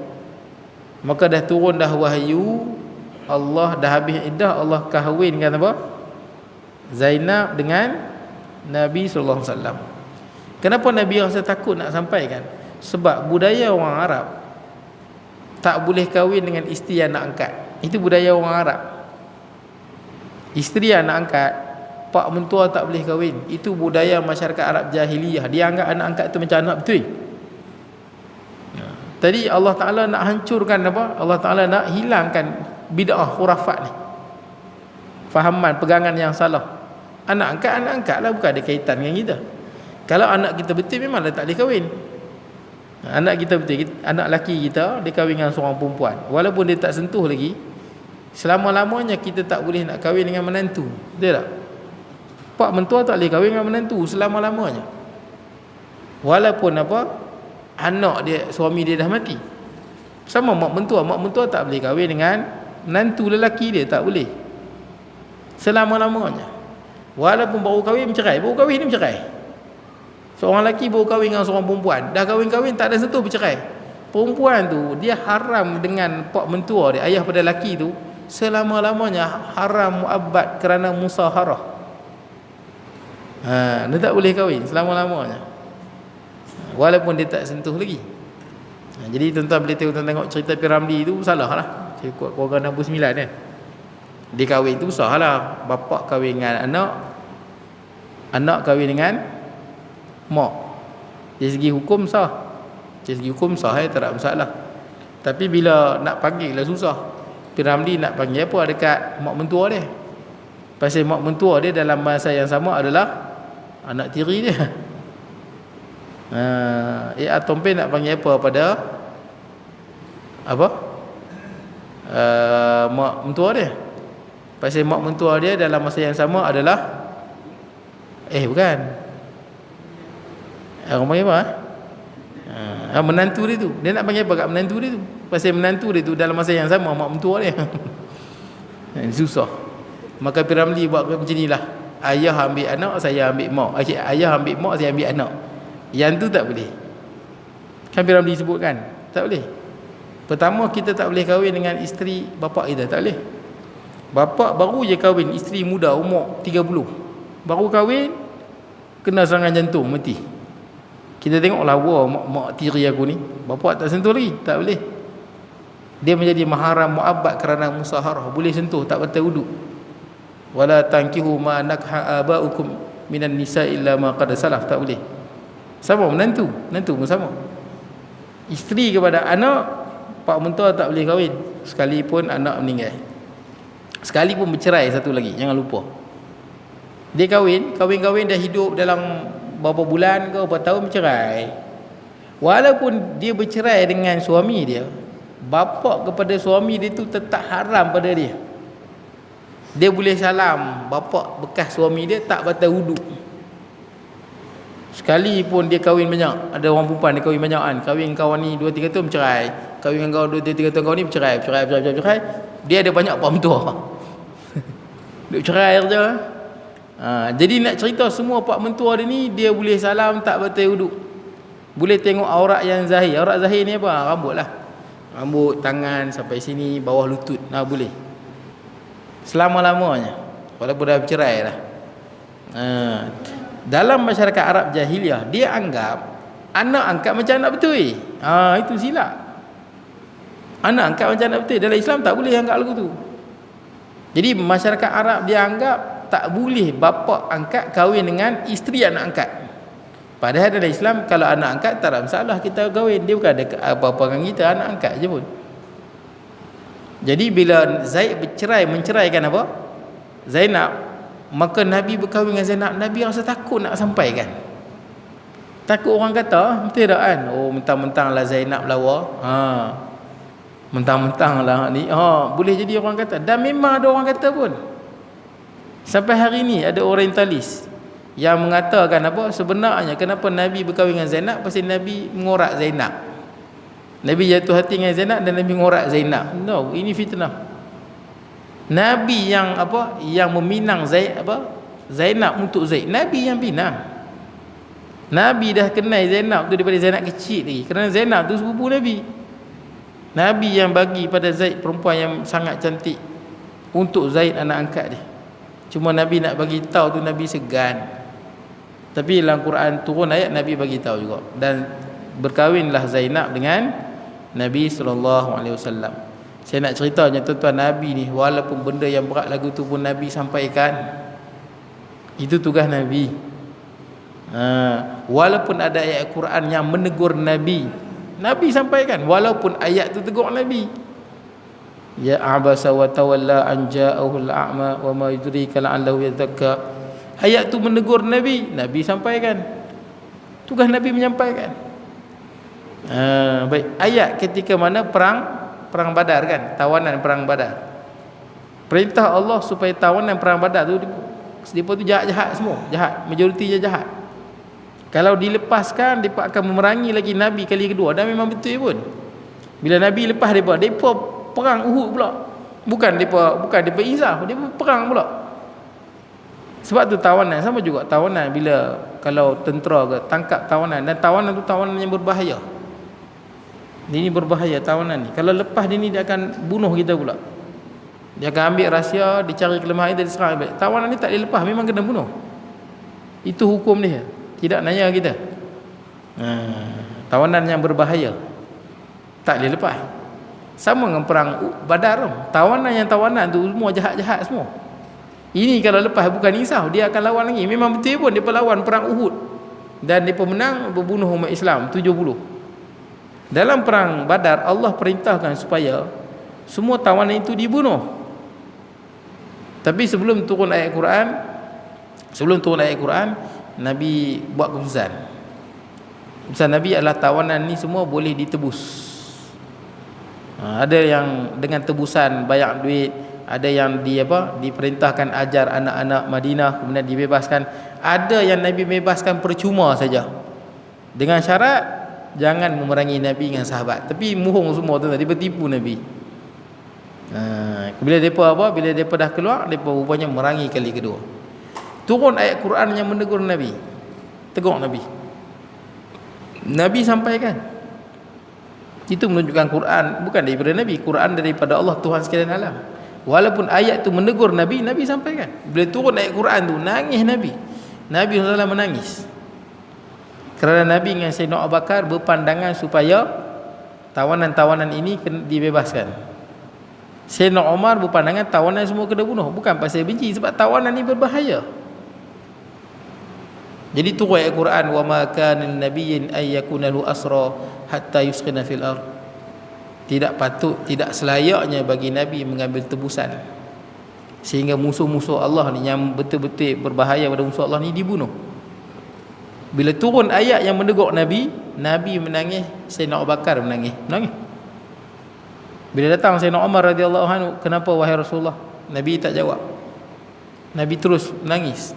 Maka dah turun dah wahyu, Allah dah habis iddah, Allah kahwinkan apa? Zainab dengan Nabi SAW. Kenapa Nabi rasa takut nak sampaikan? Sebab budaya orang Arab, tak boleh kahwin dengan isteri anak angkat. Itu budaya orang Arab. Isteri anak angkat, pak mentua tak boleh kahwin. Itu budaya masyarakat Arab jahiliyah. Dia anggap anak angkat tu macam anak betul. Tadi Allah Ta'ala nak hancurkan apa? Allah Ta'ala nak hilangkan bid'ah khurafat ni, fahaman, pegangan yang salah. Anak angkat lah, bukan ada kaitan dengan kita. Kalau anak kita betul, memanglah tak boleh kahwin. Anak kita betul, anak lelaki kita, dia kahwin dengan seorang perempuan, walaupun dia tak sentuh lagi, selama-lamanya kita tak boleh nak kahwin dengan menantu. Betul tak? Pak mentua tak boleh kahwin dengan menantu selama-lamanya, walaupun apa, anak dia, suami dia dah mati. Sama mak mentua tak boleh kahwin dengan menantu lelaki dia, tak boleh selama-lamanya. Walaupun baru kahwin bercerai, baru kahwin ni bercerai. Seorang lelaki baru kahwin dengan seorang perempuan, dah kahwin tak ada sentuh, bercerai. Perempuan tu dia haram dengan pak mentua dia, ayah pada lelaki tu, selama-lamanya haram muabbad kerana musaharah. Dia tak boleh kahwin selama-lamanya, walaupun dia tak sentuh lagi. Jadi tuan-tuan boleh tengok cerita Piramli tu, salah lah. Keluarga 69 kan, dia kahwin tu sah lah. Bapak kahwin dengan anak kahwin dengan mak. Dari segi hukum sah, tak ada masalah. Tapi bila nak panggil lah susah. Piramli nak panggil apa dekat mak mentua dia, pasal mak mentua dia dalam masa yang sama adalah anak tiri dia. Atompe nak panggil apa pada apa? Mak mentua dia. Pasal mak mentua dia dalam masa yang sama adalah bukan. Orang panggil apa? Menantu dia tu. Dia nak panggil apa kat menantu dia tu? Pasal menantu dia tu dalam masa yang sama mak mentua dia. Susah. Maka Piramli buat macam inilah. Ayah ambil anak, saya ambil mak. Ayah ambil mak, saya ambil anak. Yang tu tak boleh. Kan Piramli sebut kan? Tak boleh. Pertama, kita tak boleh kahwin dengan isteri bapak kita, tak boleh. Bapak baru je kahwin, isteri muda umur 30. Baru kahwin, kena serangan jantung, mati. Kita tengoklah, wah, mak tiri aku ni, bapak tak sentuh lagi, tak boleh. Dia menjadi maharam muabbad kerana musaharah, boleh sentuh, tak batal wuduk. Wala tankihu ma nakha abaukum minan nisa illa ma qad salaf, tak boleh. Sama menantu pun sama. Isteri kepada anak, pak mentua tak boleh kahwin sekalipun anak meninggal. Sekalipun bercerai, satu lagi jangan lupa. Dia kahwin dah hidup dalam berapa bulan ke berapa tahun bercerai. Walaupun dia bercerai dengan suami dia, bapa kepada suami dia tu tetap haram pada dia. Dia boleh salam bapa bekas suami dia, tak batal wuduk. Sekali pun dia kahwin banyak, ada orang perempuan dia kahwin banyak kan, kahwin kawan ni 2-3 tahun bercerai, kahwin dengan kawan 2-3 tahun kawan ni bercerai, dia ada banyak pak mentua. Duk cerai je. Jadi nak cerita semua pak mentua dia ni, dia boleh salam tak batal wuduk. Boleh tengok aurat yang zahir. Aurat zahir ni apa? Rambut lah. Rambut, tangan sampai sini, bawah lutut. Boleh. Selama-lamanya. Walaupun dah bercerai lah. Dalam masyarakat Arab jahiliah, dia anggap anak angkat macam anak betul. Itu silap. Anak angkat macam anak betul. Dalam Islam tak boleh anggap lagu tu. Jadi masyarakat Arab dia anggap tak boleh bapa angkat kahwin dengan isteri anak angkat. Padahal dalam Islam kalau anak angkat tak ada masalah kita kahwin. Dia bukan ada apa-apa dengan kita, anak angkat je pun. Jadi bila Zaid menceraikan apa? Zainab, maka Nabi berkahwin dengan Zainab. Nabi rasa takut nak sampaikan. Takut orang kata, betul tak kan? Oh, mentang-mentang lah Zainab lawa. Mentang-mentang lah ni. Boleh jadi orang kata. Dan memang ada orang kata pun. Sampai hari ni ada orientalis yang mengatakan apa? Sebenarnya kenapa Nabi berkahwin dengan Zainab? Pasal Nabi mengorak Zainab. Nabi jatuh hati dengan Zainab dan Nabi mengorak Zainab. No, ini fitnah. Nabi yang apa? Yang meminang Zainab untuk Zaid. Nabi yang pinang. Nabi dah kenal Zainab tu daripada Zainab kecil lagi. Kerana Zainab tu sepupu Nabi. Nabi yang bagi pada Zaid perempuan yang sangat cantik untuk Zaid anak angkat dia. Cuma Nabi nak bagi tahu tu Nabi segan. Tapi dalam Quran turun ayat Nabi bagi tahu juga. Dan berkahwinlah Zainab dengan Nabi SAW. Saya nak ceritanya tuan-tuan, Nabi ni walaupun benda yang berat lagu tu pun Nabi sampaikan. Itu tugas Nabi. Walaupun ada ayat Quran yang menegur Nabi, Nabi sampaikan. Walaupun ayat tu tegur Nabi. Ya abasa wa tawalla an ja'ahul a'ma wa ma yudrika la'allahu yadhakka. Ayat tu menegur Nabi, Nabi sampaikan. Tugas Nabi menyampaikan. Baik, ayat ketika mana perang Badar kan, tawanan perang Badar. Perintah Allah supaya tawanan perang Badar tu depa tu jahat-jahat semua, jahat, majoriti je jahat. Kalau dilepaskan depa akan memerangi lagi Nabi kali kedua, dan memang betul pun. Bila Nabi lepas depa perang Uhud pula. Bukan depa izah, depa perang pula. Sebab tu tawanan sama juga, tawanan bila kalau tentera ke tangkap tawanan, dan tawanan tu tawanan yang berbahaya. Ini berbahaya tawanan ni. Kalau lepas dia ni dia akan bunuh kita pula. Dia akan ambil rahsia, dicari kelemahan dia diserang balik. Tawanan ni tak boleh lepas, memang kena bunuh. Itu hukum dia. Tidak nanya kita. Tawanan yang berbahaya tak boleh lepas. Sama dengan perang Badar tu. Tawanan tu semua jahat-jahat semua. Ini kalau lepas bukan insaf, dia akan lawan lagi. Memang betul pun dia lawan perang Uhud. Dan dia menang, berbunuh umat Islam 70. Dalam perang Badar Allah perintahkan supaya semua tawanan itu dibunuh. Tapi sebelum turun ayat Quran, Nabi buat keputusan. Keputusan Nabi adalah tawanan ni semua boleh ditebus. Ada yang dengan tebusan banyak duit, ada yang diperintahkan ajar anak-anak Madinah kemudian dibebaskan. Ada yang Nabi bebaskan percuma saja, dengan syarat jangan memerangi Nabi dengan sahabat. Tapi mohong semua tu, dia bertipu Nabi. Bila depa dah keluar, depa rupanya merangi kali kedua. Turun ayat Quran yang menegur Nabi, tegur Nabi. Nabi sampaikan. Itu menunjukkan Quran bukan daripada Nabi, Quran daripada Allah Tuhan sekalian alam. Walaupun ayat tu menegur Nabi, Nabi sampaikan. Bila turun ayat Quran tu, nangis Nabi. Nabi SAW menangis. Kerana Nabi dengan Sayyidina Abu Bakar berpandangan supaya tawanan-tawanan ini dibebaskan. Sayyidina Umar berpandangan tawanan semua kena bunuh. Bukan pasal benci, sebab tawanan ini berbahaya. Jadi turun ayat Quran, wa ma kana nabiyyin ay yakuna lahu asra hatta yuskhina fil ard. Tidak patut, tidak selayaknya bagi Nabi mengambil tebusan sehingga musuh-musuh Allah ni yang betul-betul berbahaya pada musuh Allah ni dibunuh. Bila turun ayat yang menegur Nabi, Nabi menangis, Sayyidina Abu Bakar menangis. Bila datang Sayyidina Umar radhiyallahu anhu, kenapa wahai Rasulullah? Nabi tak jawab. Nabi terus menangis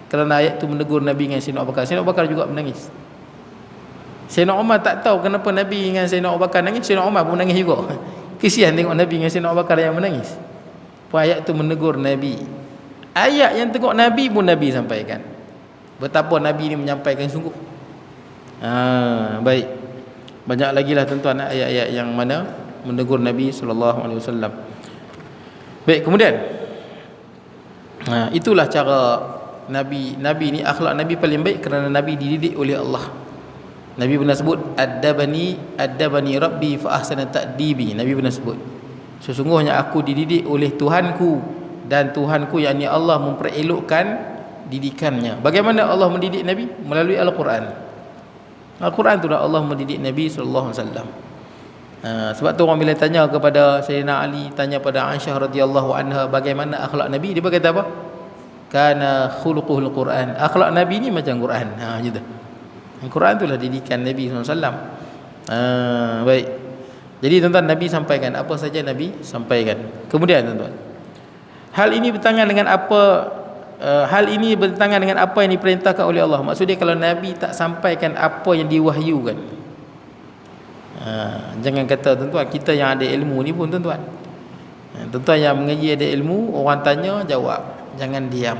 kerana ayat tu menegur Nabi dengan Sayyidina Abu Bakar. Sayyidina Abu Bakar juga menangis. Sayyidina Umar tak tahu kenapa Nabi dengan Sayyidina Abu Bakar nangis, Sayyidina Umar pun menangis juga. Kesian tengok Nabi dengan Sayyidina Abu Bakar yang menangis. Ayat tu menegur Nabi. Ayat yang tegur Nabi pun Nabi sampaikan. Betapa Nabi ni menyampaikan sungguh. Baik. Banyak lagi lah tuan-tuan ayat-ayat yang mana menegur Nabi SAW. Baik, kemudian itulah cara Nabi ni, akhlak Nabi paling baik kerana Nabi dididik oleh Allah. Nabi pernah sebut Addabani Rabbi fa ahsana ta'dibi. Nabi pernah sebut, sesungguhnya aku dididik oleh Tuhanku, dan Tuhanku yakni Allah memperelokkan didikannya. Bagaimana Allah mendidik Nabi? Melalui Al-Quran. Al-Quran tu dah Allah mendidik Nabi SAW. Sebab tu orang bila tanya kepada Sayyidina Ali, tanya pada Aisyah radhiyallahu anha bagaimana akhlak Nabi, dia berkata apa? Kana khuluquhul Quran. Akhlak Nabi ni macam Quran. Macam tu. Al-Quran itulah didikan Nabi SAW. Baik. Jadi tuan-tuan, Nabi sampaikan apa saja Nabi sampaikan. Kemudian tuan-tuan, hal ini bertentangan dengan apa yang diperintahkan oleh Allah. Maksudnya kalau Nabi tak sampaikan apa yang diwahyukan, jangan kata tuan-tuan, kita yang ada ilmu ni pun tuan-tuan, tuan-tuan yang mengaji ada ilmu, orang tanya jawab, jangan diam.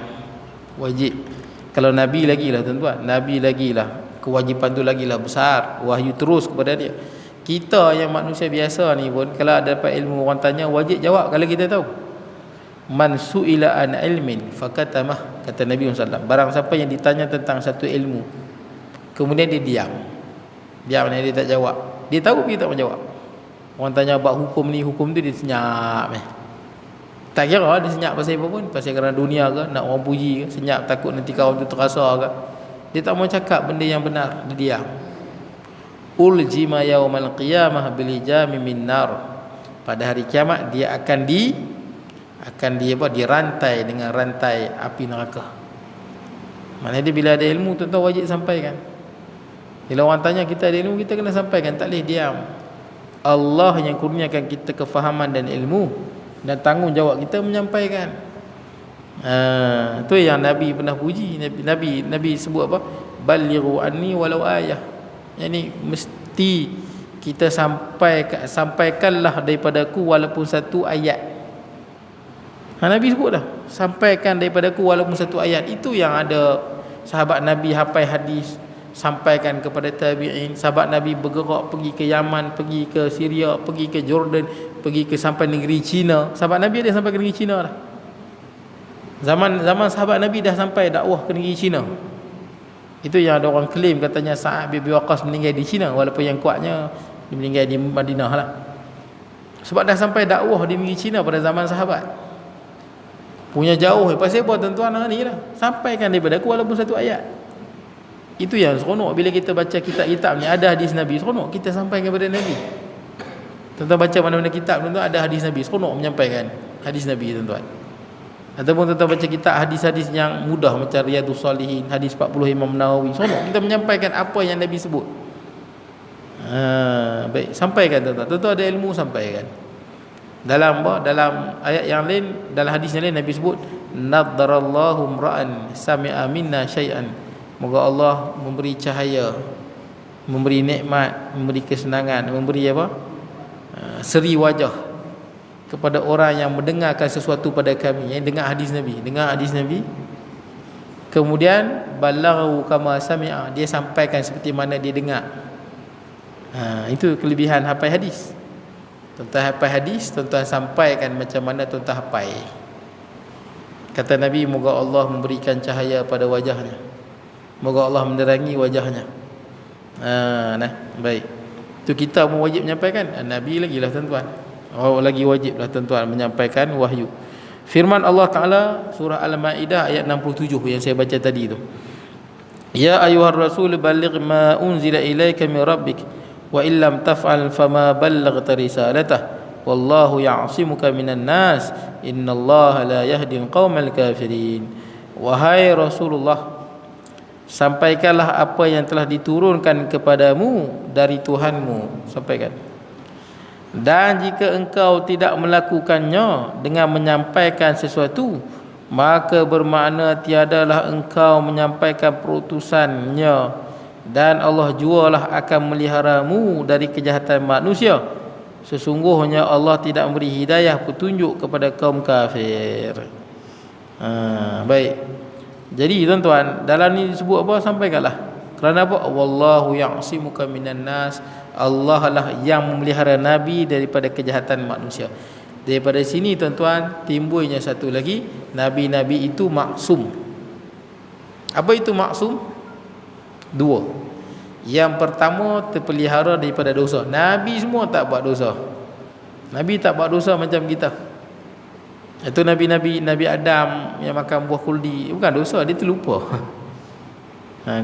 Wajib. Kalau Nabi lagi lah tuan-tuan, Nabi lagi lah, kewajipan tu lagi lah besar, wahyu terus kepada dia. Kita yang manusia biasa ni pun kalau ada dapat ilmu, orang tanya wajib jawab kalau kita tahu. Man su'ila an ilmin fakatamah, kata Nabi SAW. Barang siapa yang ditanya tentang satu ilmu, kemudian dia diam, dia tak jawab, dia tahu dia tak menjawab. Orang tanya buat hukum ni, hukum tu, dia senyap. Tak kira dia senyap pasal apa pun, pasal kerana dunia ke, nak orang puji ke, senyap takut nanti kawan tu terasa ke, dia tak mau cakap benda yang benar, dia diam. Uljima yaumal qiyamah bil jami min nar. Pada hari kiamat dia akan dirantai dengan rantai api neraka. Maknanya dia bila ada ilmu, tuan-tuan wajib sampaikan. Bila orang tanya kita ada ilmu, kita kena sampaikan, tak boleh diam. Allah yang kurniakan kita kefahaman dan ilmu, dan tanggungjawab kita menyampaikan. Tu yang Nabi pernah puji. Nabi sebut apa? Balighu anni walau ayah. Yani mesti kita sampaikanlah daripadaku walaupun satu ayat. Nabi sebut dah, sampaikan daripadaku walaupun satu ayat. Itu yang ada sahabat Nabi hafal hadis, sampaikan kepada tabi'in. Sahabat Nabi bergerak pergi ke Yaman, pergi ke Syria, pergi ke Jordan, pergi ke sampai negeri China. Sahabat Nabi ada sampai ke negeri China dah. Zaman sahabat Nabi dah sampai dakwah ke negeri China. Itu yang ada orang claim katanya Sa'ad bin Abi Waqqas meninggal di China, walaupun yang kuatnya dia meninggal di Madinah lah. Sebab dah sampai dakwah di negeri China pada zaman sahabat. Punya jauh. Pasal apa tuan-tuan ni lah, sampaikan daripada aku walaupun satu ayat. Itu yang seronok bila kita baca kitab-kitab ni, ada hadis Nabi, seronok kita sampaikan kepada Nabi. Tuan-tuan baca mana-mana kitab, tuan-tuan ada hadis Nabi, seronok menyampaikan hadis Nabi tuan-tuan. Ataupun tuan-tuan baca kitab hadis-hadis yang mudah macam Riyadhus Salihin, hadis 40 Imam Nawawi, seronok kita menyampaikan apa yang Nabi sebut. Baik, sampaikan tuan-tuan. Tuan-tuan ada ilmu, sampaikan. Dalam ayat yang lain, dalam hadis yang lain Nabi sebut nadarallahu imra'an sami'a minna syai'an. Moga Allah memberi cahaya, memberi nikmat, memberi kesenangan, memberi apa? Seri wajah kepada orang yang mendengarkan sesuatu pada kami, yang dengar hadis Nabi, kemudian balaghu kama sami'a, dia sampaikan seperti mana dia dengar. Itu kelebihan hafal hadis. Tuan-tuan hafal hadis, tuan-tuan sampaikan macam mana tuan-tuan hafal. Kata Nabi, moga Allah memberikan cahaya pada wajahnya, moga Allah menerangi wajahnya. Baik. Itu kita pun wajib menyampaikan. Nabi lagi lah tuan-tuan, lagi wajib lah tuan-tuan menyampaikan wahyu. Firman Allah Ta'ala surah Al-Ma'idah ayat 67 yang saya baca tadi tu. Ya ayyuhar rasul balligh ma unzila ilaika min rabbik wa illam taf'al fama ballaghta risalatah wallahu ya'simuka minan nas innallaha la yahdil qaumal kafirin. Wahai Rasulullah, Sampaikanlah apa yang telah diturunkan kepadamu dari Tuhanmu, sampaikan. Dan jika engkau tidak melakukannya dengan menyampaikan sesuatu, maka bermakna tiadalah engkau menyampaikan perutusannya, dan Allah jualah akan meliharamu dari kejahatan manusia. Sesungguhnya Allah tidak memberi hidayah petunjuk kepada kaum kafir. Baik. Jadi tuan-tuan, dalam ni disebut apa? Sampaikanlah. Kerana apa? Wallahu ya'simuka minan nas. Allah lah yang memelihara Nabi daripada kejahatan manusia. Daripada sini tuan-tuan, timbulnya satu lagi, Nabi-Nabi itu maksum. Apa itu maksum? Dua. Yang pertama, terpelihara daripada dosa. Nabi semua tak buat dosa. Nabi tak buat dosa macam kita. Itu Nabi Adam yang makan buah kuldi, bukan dosa, dia terlupa.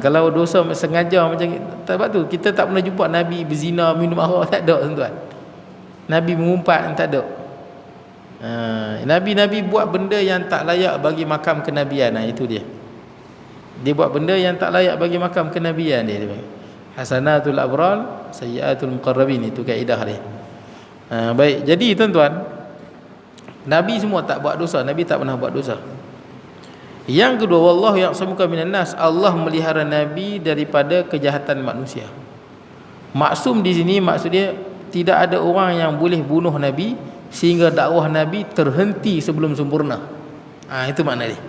Kalau dosa sengaja macam sebab tu kita tak pernah jumpa Nabi berzina, minum arak, tak ada tuan-tuan. Nabi mengumpat, tak ada. Nabi-Nabi buat benda yang tak layak bagi makam kenabian. Itu dia. Dia buat benda yang tak layak bagi makam kenabian dia. Hasanatul abrar, sayyiatul muqarrabin, itu kaedah dia. Baik, jadi tuan-tuan, Nabi semua tak buat dosa, Nabi tak pernah buat dosa. Yang kedua, wallahu ya'simuka minan nas, Allah melihara Nabi daripada kejahatan manusia. Maksum di sini maksudnya tidak ada orang yang boleh bunuh Nabi sehingga dakwah Nabi terhenti sebelum sempurna. Itu makna dia.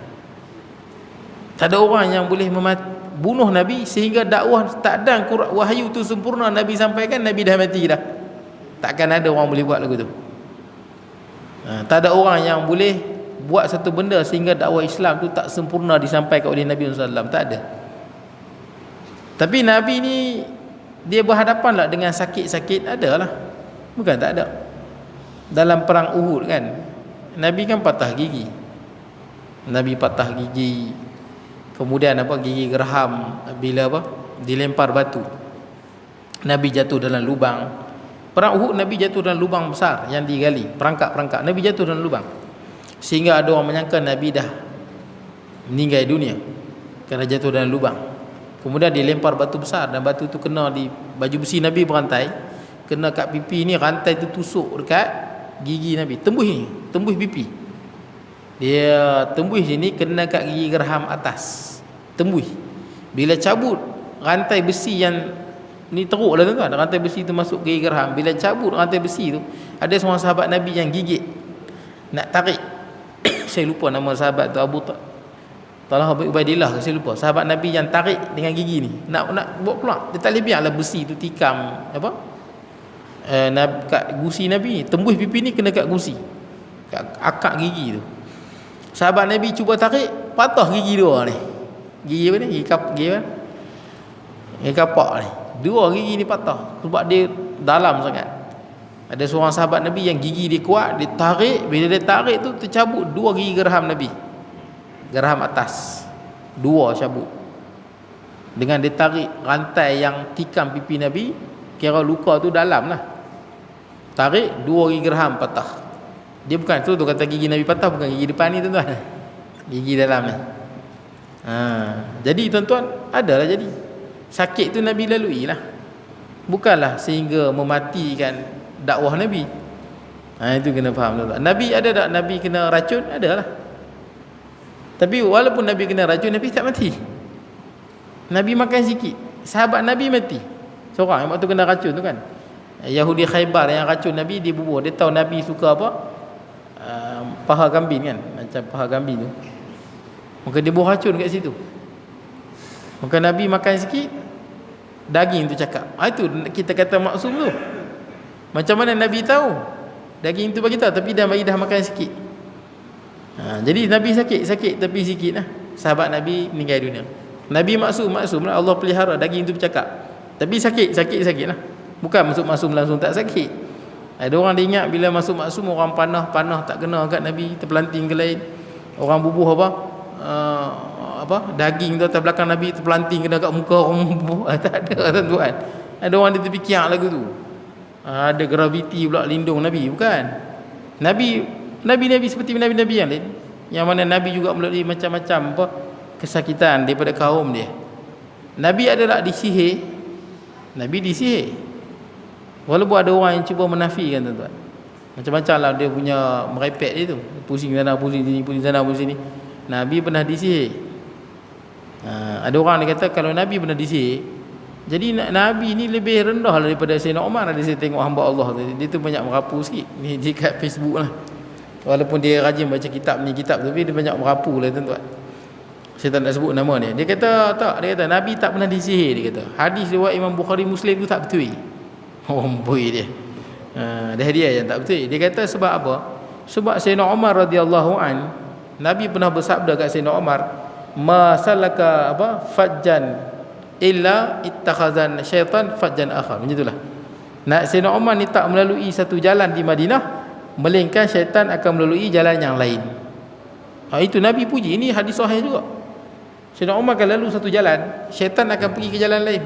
Tak ada orang yang boleh bunuh Nabi sehingga dakwah tak ada wahyu tu sempurna Nabi sampaikan, Nabi dah mati dah. Takkan ada orang boleh buat lagu tu. Tak ada orang yang boleh buat satu benda sehingga dakwah Islam tu tak sempurna disampaikan oleh Nabi SAW. Tak ada. Tapi Nabi ni dia berhadapan lah dengan sakit-sakit, adalah. Bukan tak ada. Dalam perang Uhud kan, Nabi kan patah gigi. Nabi patah gigi. Kemudian gigi geraham bila dilempar batu. Nabi jatuh dalam lubang. Perang Uhud Nabi jatuh dalam lubang besar yang digali, perangkap-perangkap. Nabi jatuh dalam lubang. Sehingga ada orang menyangka Nabi dah meninggal dunia kerana jatuh dalam lubang. Kemudian dilempar batu besar dan batu tu kena di baju besi Nabi berantai, kena kat pipi ni, rantai tu tusuk dekat gigi Nabi. Tembus ni, tembus pipi. Dia tembus sini kena kat gigi geraham atas. Tembus. Bila cabut rantai besi yang ni teruk lah tuan-tuan, rantai besi tu masuk gigi geraham. Bila cabut rantai besi tu, ada seorang sahabat Nabi yang gigit nak tarik. Saya lupa nama sahabat tu, Abu Talha bin Ubaidillah, saya lupa. Sahabat Nabi yang tarik dengan gigi ni, nak buat keluar. Dia tak boleh biarlah besi tu tikam kat gusi Nabi. Tembus pipi ni kena kat gusi, kat akak gigi tu. Sahabat Nabi cuba tarik, patah gigi dua ni. Gigi apa ni? Gigi kapak ni. Dua gigi ni patah sebab dia dalam sangat. Ada seorang sahabat Nabi yang gigi dia kuat, dia tarik, bila dia tarik tu tercabut dua gigi geraham Nabi. Geraham atas. Dua cabut. Dengan dia tarik rantai yang tikam pipi Nabi, kira luka tu dalam lah. Tarik, dua gigi geraham patah. Dia bukan tu kata gigi Nabi patah, bukan gigi depan ni tuan-tuan. Gigi dalam ni. Jadi tuan-tuan, adalah jadi. Sakit tu Nabi lalui lah. Bukanlah sehingga mematikan dakwah Nabi. Itu kena faham tuan-tuan. Nabi ada tak Nabi kena racun? Adalah. Tapi walaupun Nabi kena racun, Nabi tak mati. Nabi makan sikit. Sahabat Nabi mati. Seorang yang waktu kena racun tu kan, Yahudi Khaybar yang racun Nabi, dia bubur. Dia tahu Nabi suka apa? Paha kambing kan, macam paha kambing tu. Maka dia buang racun kat situ. Maka Nabi makan sikit, daging tu cakap. Itu kita kata maksum tu. Macam mana Nabi tahu? Daging tu bagi tahu, tapi dah makan sikit. Jadi Nabi sakit tapi sikit lah. Sahabat Nabi meninggal dunia. Nabi maksum lah, Allah pelihara daging tu bercakap. Tapi sakit lah. Bukan masuk maksum langsung tak sakit. Ada orang dia ingat bila masuk maksum orang panah tak kena kat Nabi, terpelanting ke lain. Orang bubuh daging tu atas belakang Nabi terpelanting kena kat muka orang bubuh. Tak ada tuan-tuan. Ada orang dia terfikir lagu tu. Ada graviti pula lindung Nabi. Bukan. Nabi seperti Nabi-Nabi yang lain, yang mana Nabi juga melalui macam-macam kesakitan daripada kaum dia. Nabi ada tak disihir? Nabi disihir. Walaupun ada orang yang cuba menafikan, tuan-tuan. Macam-macam lah dia punya merepek dia tu. Pusing sana, pusing sini, pusing sana, pusing sini. Nabi pernah disihir. Ada orang dia kata kalau Nabi pernah disihir, jadi Nabi ni lebih rendah daripada Sayyidina Umar. Ada saya tengok hamba Allah tu, dia tu banyak merapu sikit. Ni dekat Facebook lah. Walaupun dia rajin baca kitab ni kitab, tapi dia banyak merapu lah, tuan-tuan. Saya tak nak sebut nama dia. Dia kata tak, dia kata Nabi tak pernah disihir, dia kata. Hadis riwayat Imam Bukhari Muslim tu tak betul. Boy dia. Dia yang tak betul. Dia kata sebab apa? Sebab Sayyidina Umar radhiyallahu an, Nabi pernah bersabda kat Sayyidina Umar, "Ma salaka fajjan illa ittakhazan syaitan fajjan akhar." Macam itulah. Nak Sayyidina Umar ni tak melalui satu jalan di Madinah, melainkan syaitan akan melalui jalan yang lain. Itu Nabi puji. Ini hadis sahih juga. Sayyidina Umar kalau lalu satu jalan, syaitan akan pergi ke jalan lain.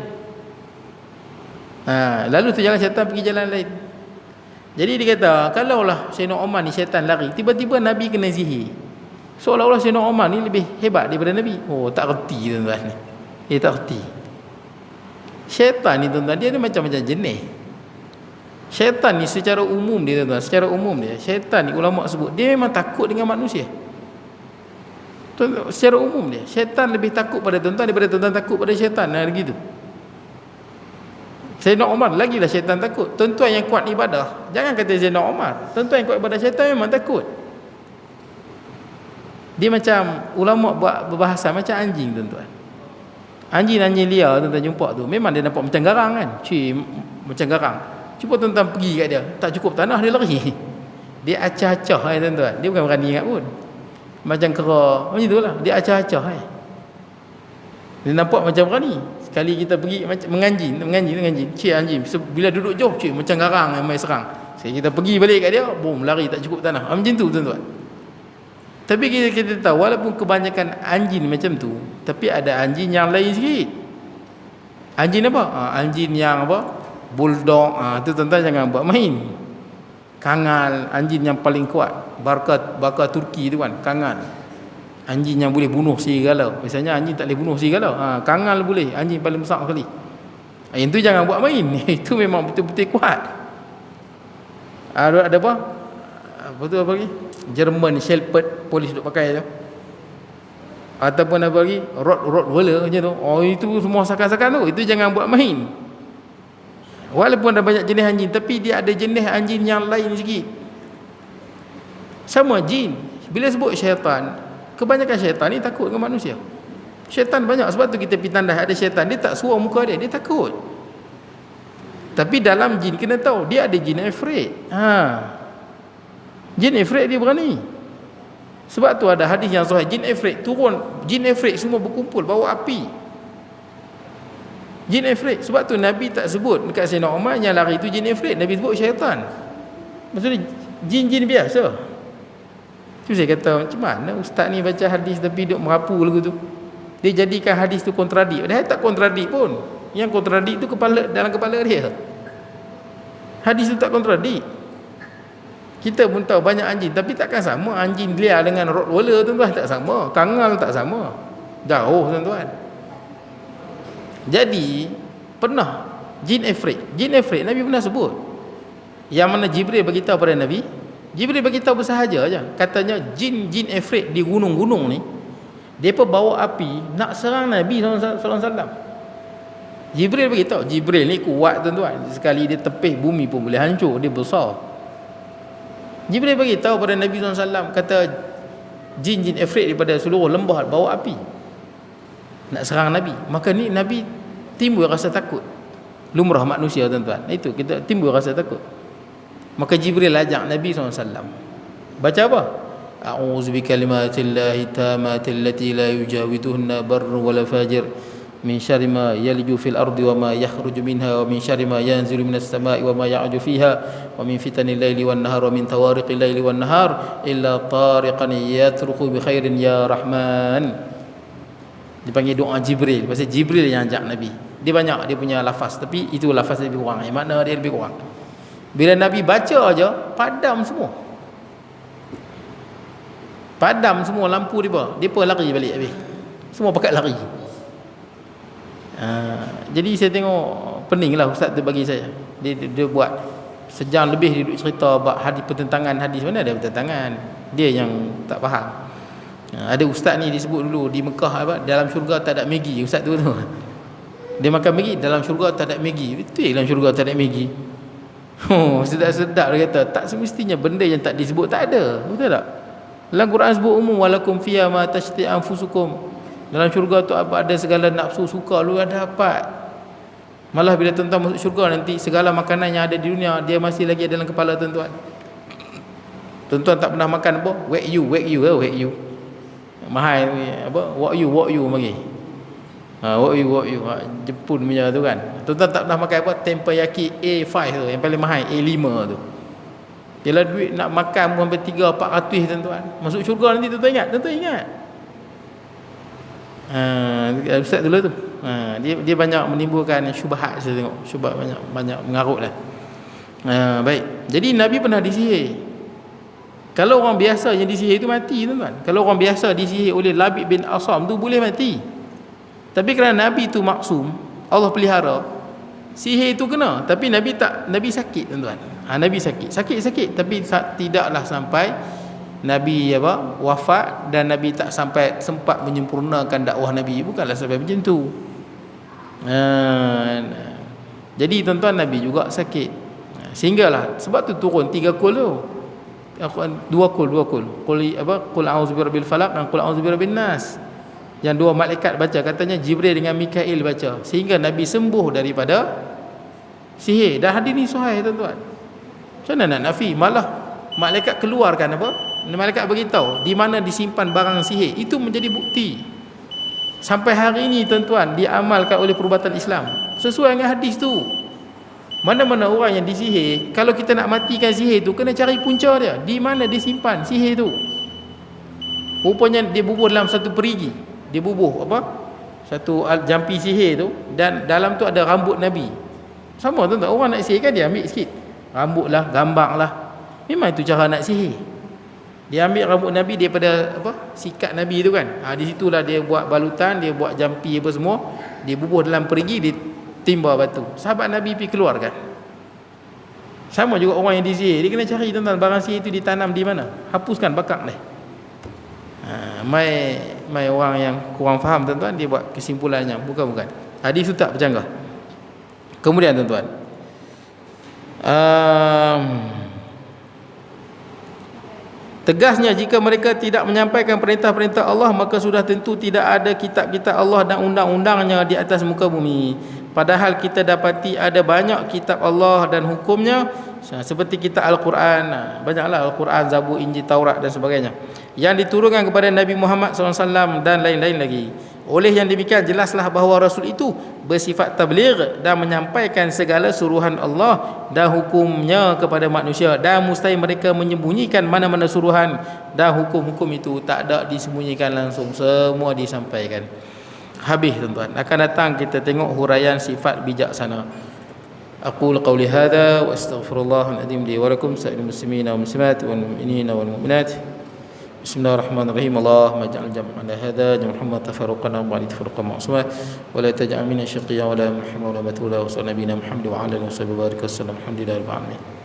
Lalu tu jalan syaitan pergi jalan lain. Jadi dia kata, kalaulah Sayyidina Umar ni syaitan lari, tiba-tiba Nabi kena sihir, seolah-olah Sayyidina Umar ni lebih hebat daripada Nabi. Tak reti, tuan-tuan. Dia tak reti. Syaitan ni, tuan-tuan, dia ada macam-macam jenis. Syaitan ni secara umum dia, tuan-tuan, secara umum dia, syaitan ni ulama sebut dia memang takut dengan manusia. Tuan-tuan, secara umum dia, syaitan lebih takut pada tuan-tuan daripada tuan-tuan takut pada syaitan. Begitu. Sayyidina Umar lagilah syaitan takut. Tuan-tuan yang kuat ibadah, jangan kata Sayyidina Umar, tuan-tuan yang kuat ibadah, syaitan memang takut. Dia macam ulama buat berbahasa macam anjing, tuan-tuan. Anjing-anjing liar tuan-tuan jumpa tu, memang dia nampak macam garang kan. Macam garang. Cuba tuan-tuan pergi kat dia, tak cukup tanah dia lari. Dia acah-acah tuan-tuan. Dia bukan berani ingat pun. Macam kera, macam itulah. Dia acah-acah Dia nampak macam berani. Sekali kita pergi menganjing. Cik anjing. Bila duduk jauh, cik macam garang yang main serang. Sekali kita pergi balik kat dia, boom, lari tak cukup tanah. Macam tu, tuan-tuan. Tapi kita tahu, walaupun kebanyakan anjing macam tu, tapi ada anjing yang lain sikit. Anjing apa? Anjing yang bulldog. Tu tuan-tuan jangan buat main. Kangal, anjing yang paling kuat. Baka Turki tu kan, kangal. Anjing yang boleh bunuh serigala. Biasanya anjing tak boleh bunuh serigala. Kangal boleh, anjing paling besar sekali. Yang tu jangan buat main. Itu memang betul-betul kuat. Ada apa? Betul apa lagi? German Shepherd polis duk pakai tu. Ataupun apa lagi? Rottweiler macam tu. Itu semua sakan-sakan tu. Itu jangan buat main. Walaupun ada banyak jenis anjing, tapi dia ada jenis anjing yang lain sikit. Sama jin. Bila sebut syaitan, kebanyakan syaitan ni takut dengan manusia. Syaitan banyak. Sebab tu kita pergi tandas ada syaitan, dia tak suruh muka dia takut. Tapi dalam jin kena tahu, dia ada jin ifrit. Jin ifrit dia berani. Sebab tu ada hadis yang sahih, jin ifrit turun, jin ifrit semua berkumpul bawa api. Jin ifrit. Sebab tu Nabi tak sebut dekat Sayyidina Umar yang lari tu jin ifrit, Nabi sebut syaitan. Maksudnya jin-jin biasa. Tu saya kata, macam mana ustaz ni baca hadis tapi duk merapu lagu tu. Dia jadikan hadis tu kontradik. Padahal tak kontradik pun. Yang kontradik tu dalam kepala dia. Hadis tu tak kontradik. Kita pun tahu banyak anjing, tapi takkan sama anjing liar dengan rottweiler, tuan-tuan, tak sama. Kangal tak sama. Jauh, tuan-tuan. Jadi pernah jin ifrit Nabi pernah sebut. Yang mana Jibril beritahu pada Nabi. Jibril beritahu bersahaja aja. Katanya jin ifrit di gunung-gunung ni, depa bawa api nak serang Nabi SAW. Jibril beritahu. Jibril ni kuat, tuan-tuan. Sekali dia tepih bumi pun boleh hancur, dia besar. Jibril beritahu pada Nabi SAW, kata jin ifrit daripada seluruh lembah bawa api nak serang Nabi. Maka ni Nabi timbul rasa takut. Lumrah manusia, tuan-tuan. Itu kita timbul rasa takut. Maka Jibril ajak Nabi SAW baca apa? A'udzu bikalimatillahi tammati allati la yujawizuhunna barrun wala fajir min syarri ma yaliju fil ardi wa ma yakhruju minha wa min syarri ma yanzilu minas samai wa ma ya'ju fiha wa min fitanil laili wan nahar wa min tawariqil laili wan nahar illa tariqan yatruku bi khairin ya rahman. Dipanggil doa Jibril. Pasal Jibril yang ajak Nabi. Dia banyak dia punya lafaz, tapi itu lafaz lebih kurang. Makna dia lebih kurang. Bila Nabi baca aja, padam semua. Padam semua lampu dia. Depa lari balik habis. Semua pakat lari. Jadi saya tengok peninglah ustaz tu bagi saya. Dia buat sejam lebih dia duduk cerita bab hadis, pertentangan hadis. Mana ada pertentangan, dia yang tak faham. Ada ustaz ni disebut dulu di Mekah apa, dalam syurga tak ada Maggi, ustaz tu dia makan Maggi, dalam syurga tak ada Maggi. Betul, dalam syurga tak ada Maggi. Sedap-sedap dia kata. Tak semestinya benda yang tak disebut tak ada, betul tak? Dalam Quran sebut umum, walakum fiha ma tashti anfusukum. Dalam syurga tu apa, ada segala nafsu suka lu ada dapat. Malah bila tuan-tuan masuk syurga nanti, segala makanan yang ada di dunia dia masih lagi ada dalam kepala tuan-tuan. Tuan-tuan tak pernah makan apa? Wake you. Mahal apa? Walk you bagi. Walk you. Jepun punya tu kan. Tuan-tuan tak pernah makan apa? Tempayaki A5 tu, yang paling mahal, A5 tu. Bila duit nak makan pun sampai 300-400 tuan-tuan. Masuk syurga nanti tuan-tuan ingat. Ustaz dulu tu. Dia banyak menimbulkan syubhat, saya tengok. Syubhat banyak mengarutlah. Baik. Jadi Nabi pernah disihir. Kalau orang biasa yang disihir itu mati tuan-tuan. Kalau orang biasa disihir oleh Labid bin Asam tu boleh mati. Tapi kerana Nabi tu maksum, Allah pelihara, sihir itu kena. Tapi Nabi sakit tuan-tuan. Nabi sakit tapi tidaklah sampai Nabi wafat, dan Nabi tak sampai sempat menyempurnakan dakwah Nabi. Bukanlah sampai macam tu. Jadi tuan-tuan, Nabi juga sakit. Sehinggalah sebab tu turun 3 kul tu. 2 kul. Qul a'udzu birabbil falaq dan qul a'udzu birabbin nas. Yang 2 malaikat baca, katanya Jibril dengan Mikail baca, sehingga Nabi sembuh daripada sihir. Dan hadis ni sahih tuan-tuan. Macam mana nak nafi? Malah malaikat keluarkan apa? Malaikat beritahu di mana disimpan barang sihir. Itu menjadi bukti. Sampai hari ini tuan-tuan diamalkan oleh perubatan Islam sesuai dengan hadis tu. Mana-mana orang yang disihir, kalau kita nak matikan sihir tu, kena cari punca dia. Di mana disimpan sihir tu? Rupanya dia bubuh dalam satu perigi. Dia bubuh satu jampi sihir tu, dan dalam tu ada rambut Nabi. Sama tuan-tuan, orang nak sihir kan dia ambil sikit rambut lah, gambang lah. Memang itu cara nak sihir. Dia ambil rambut Nabi daripada sikat Nabi tu kan. Di situlah dia buat balutan, dia buat jampi apa semua, dia bubuh dalam perigi, dia timba batu. Sahabat Nabi pergi keluarkan. Sama juga orang yang disihir, dia kena cari tuan-tuan barang sihir itu ditanam di mana. Hapuskan bakar ni. Mai orang yang kurang faham tuan-tuan, dia buat kesimpulannya bukan. Hadis itu tak bercanggah. Kemudian tuan-tuan, tegasnya jika mereka tidak menyampaikan perintah-perintah Allah, maka sudah tentu tidak ada kitab-kitab Allah dan undang-undangnya di atas muka bumi. Padahal kita dapati ada banyak kitab Allah dan hukumnya, seperti kitab Al-Quran. Banyaklah Al-Quran, Zabur, Injil, Taurat dan sebagainya, yang diturunkan kepada Nabi Muhammad SAW dan lain-lain lagi. Oleh yang demikian, jelaslah bahawa Rasul itu bersifat tabligh dan menyampaikan segala suruhan Allah dan hukumnya kepada manusia, dan mustahil mereka menyembunyikan mana-mana suruhan dan hukum-hukum itu. Tak ada disembunyikan langsung, semua disampaikan. Habis tuan-tuan, akan datang kita tengok huraian sifat bijaksana. Aqulu qawli hadha wa astaghfirullahal azim li wa lakum sa'il muslimina wal muslimat wal mu'minina wal mu'minat. Bismillahirrahmanirrahim. Allahumma ij'al jam'ana hadha jam'an tafarruqana wa la tafarruqa ma'suma wa la taj'al minna shaqiyyan wa la muhammadan wa la matula wa sallallahu nabiyina Muhammad wa ala alihi wa sahbihi wa sallam. Alhamdulillahirabbil alamin.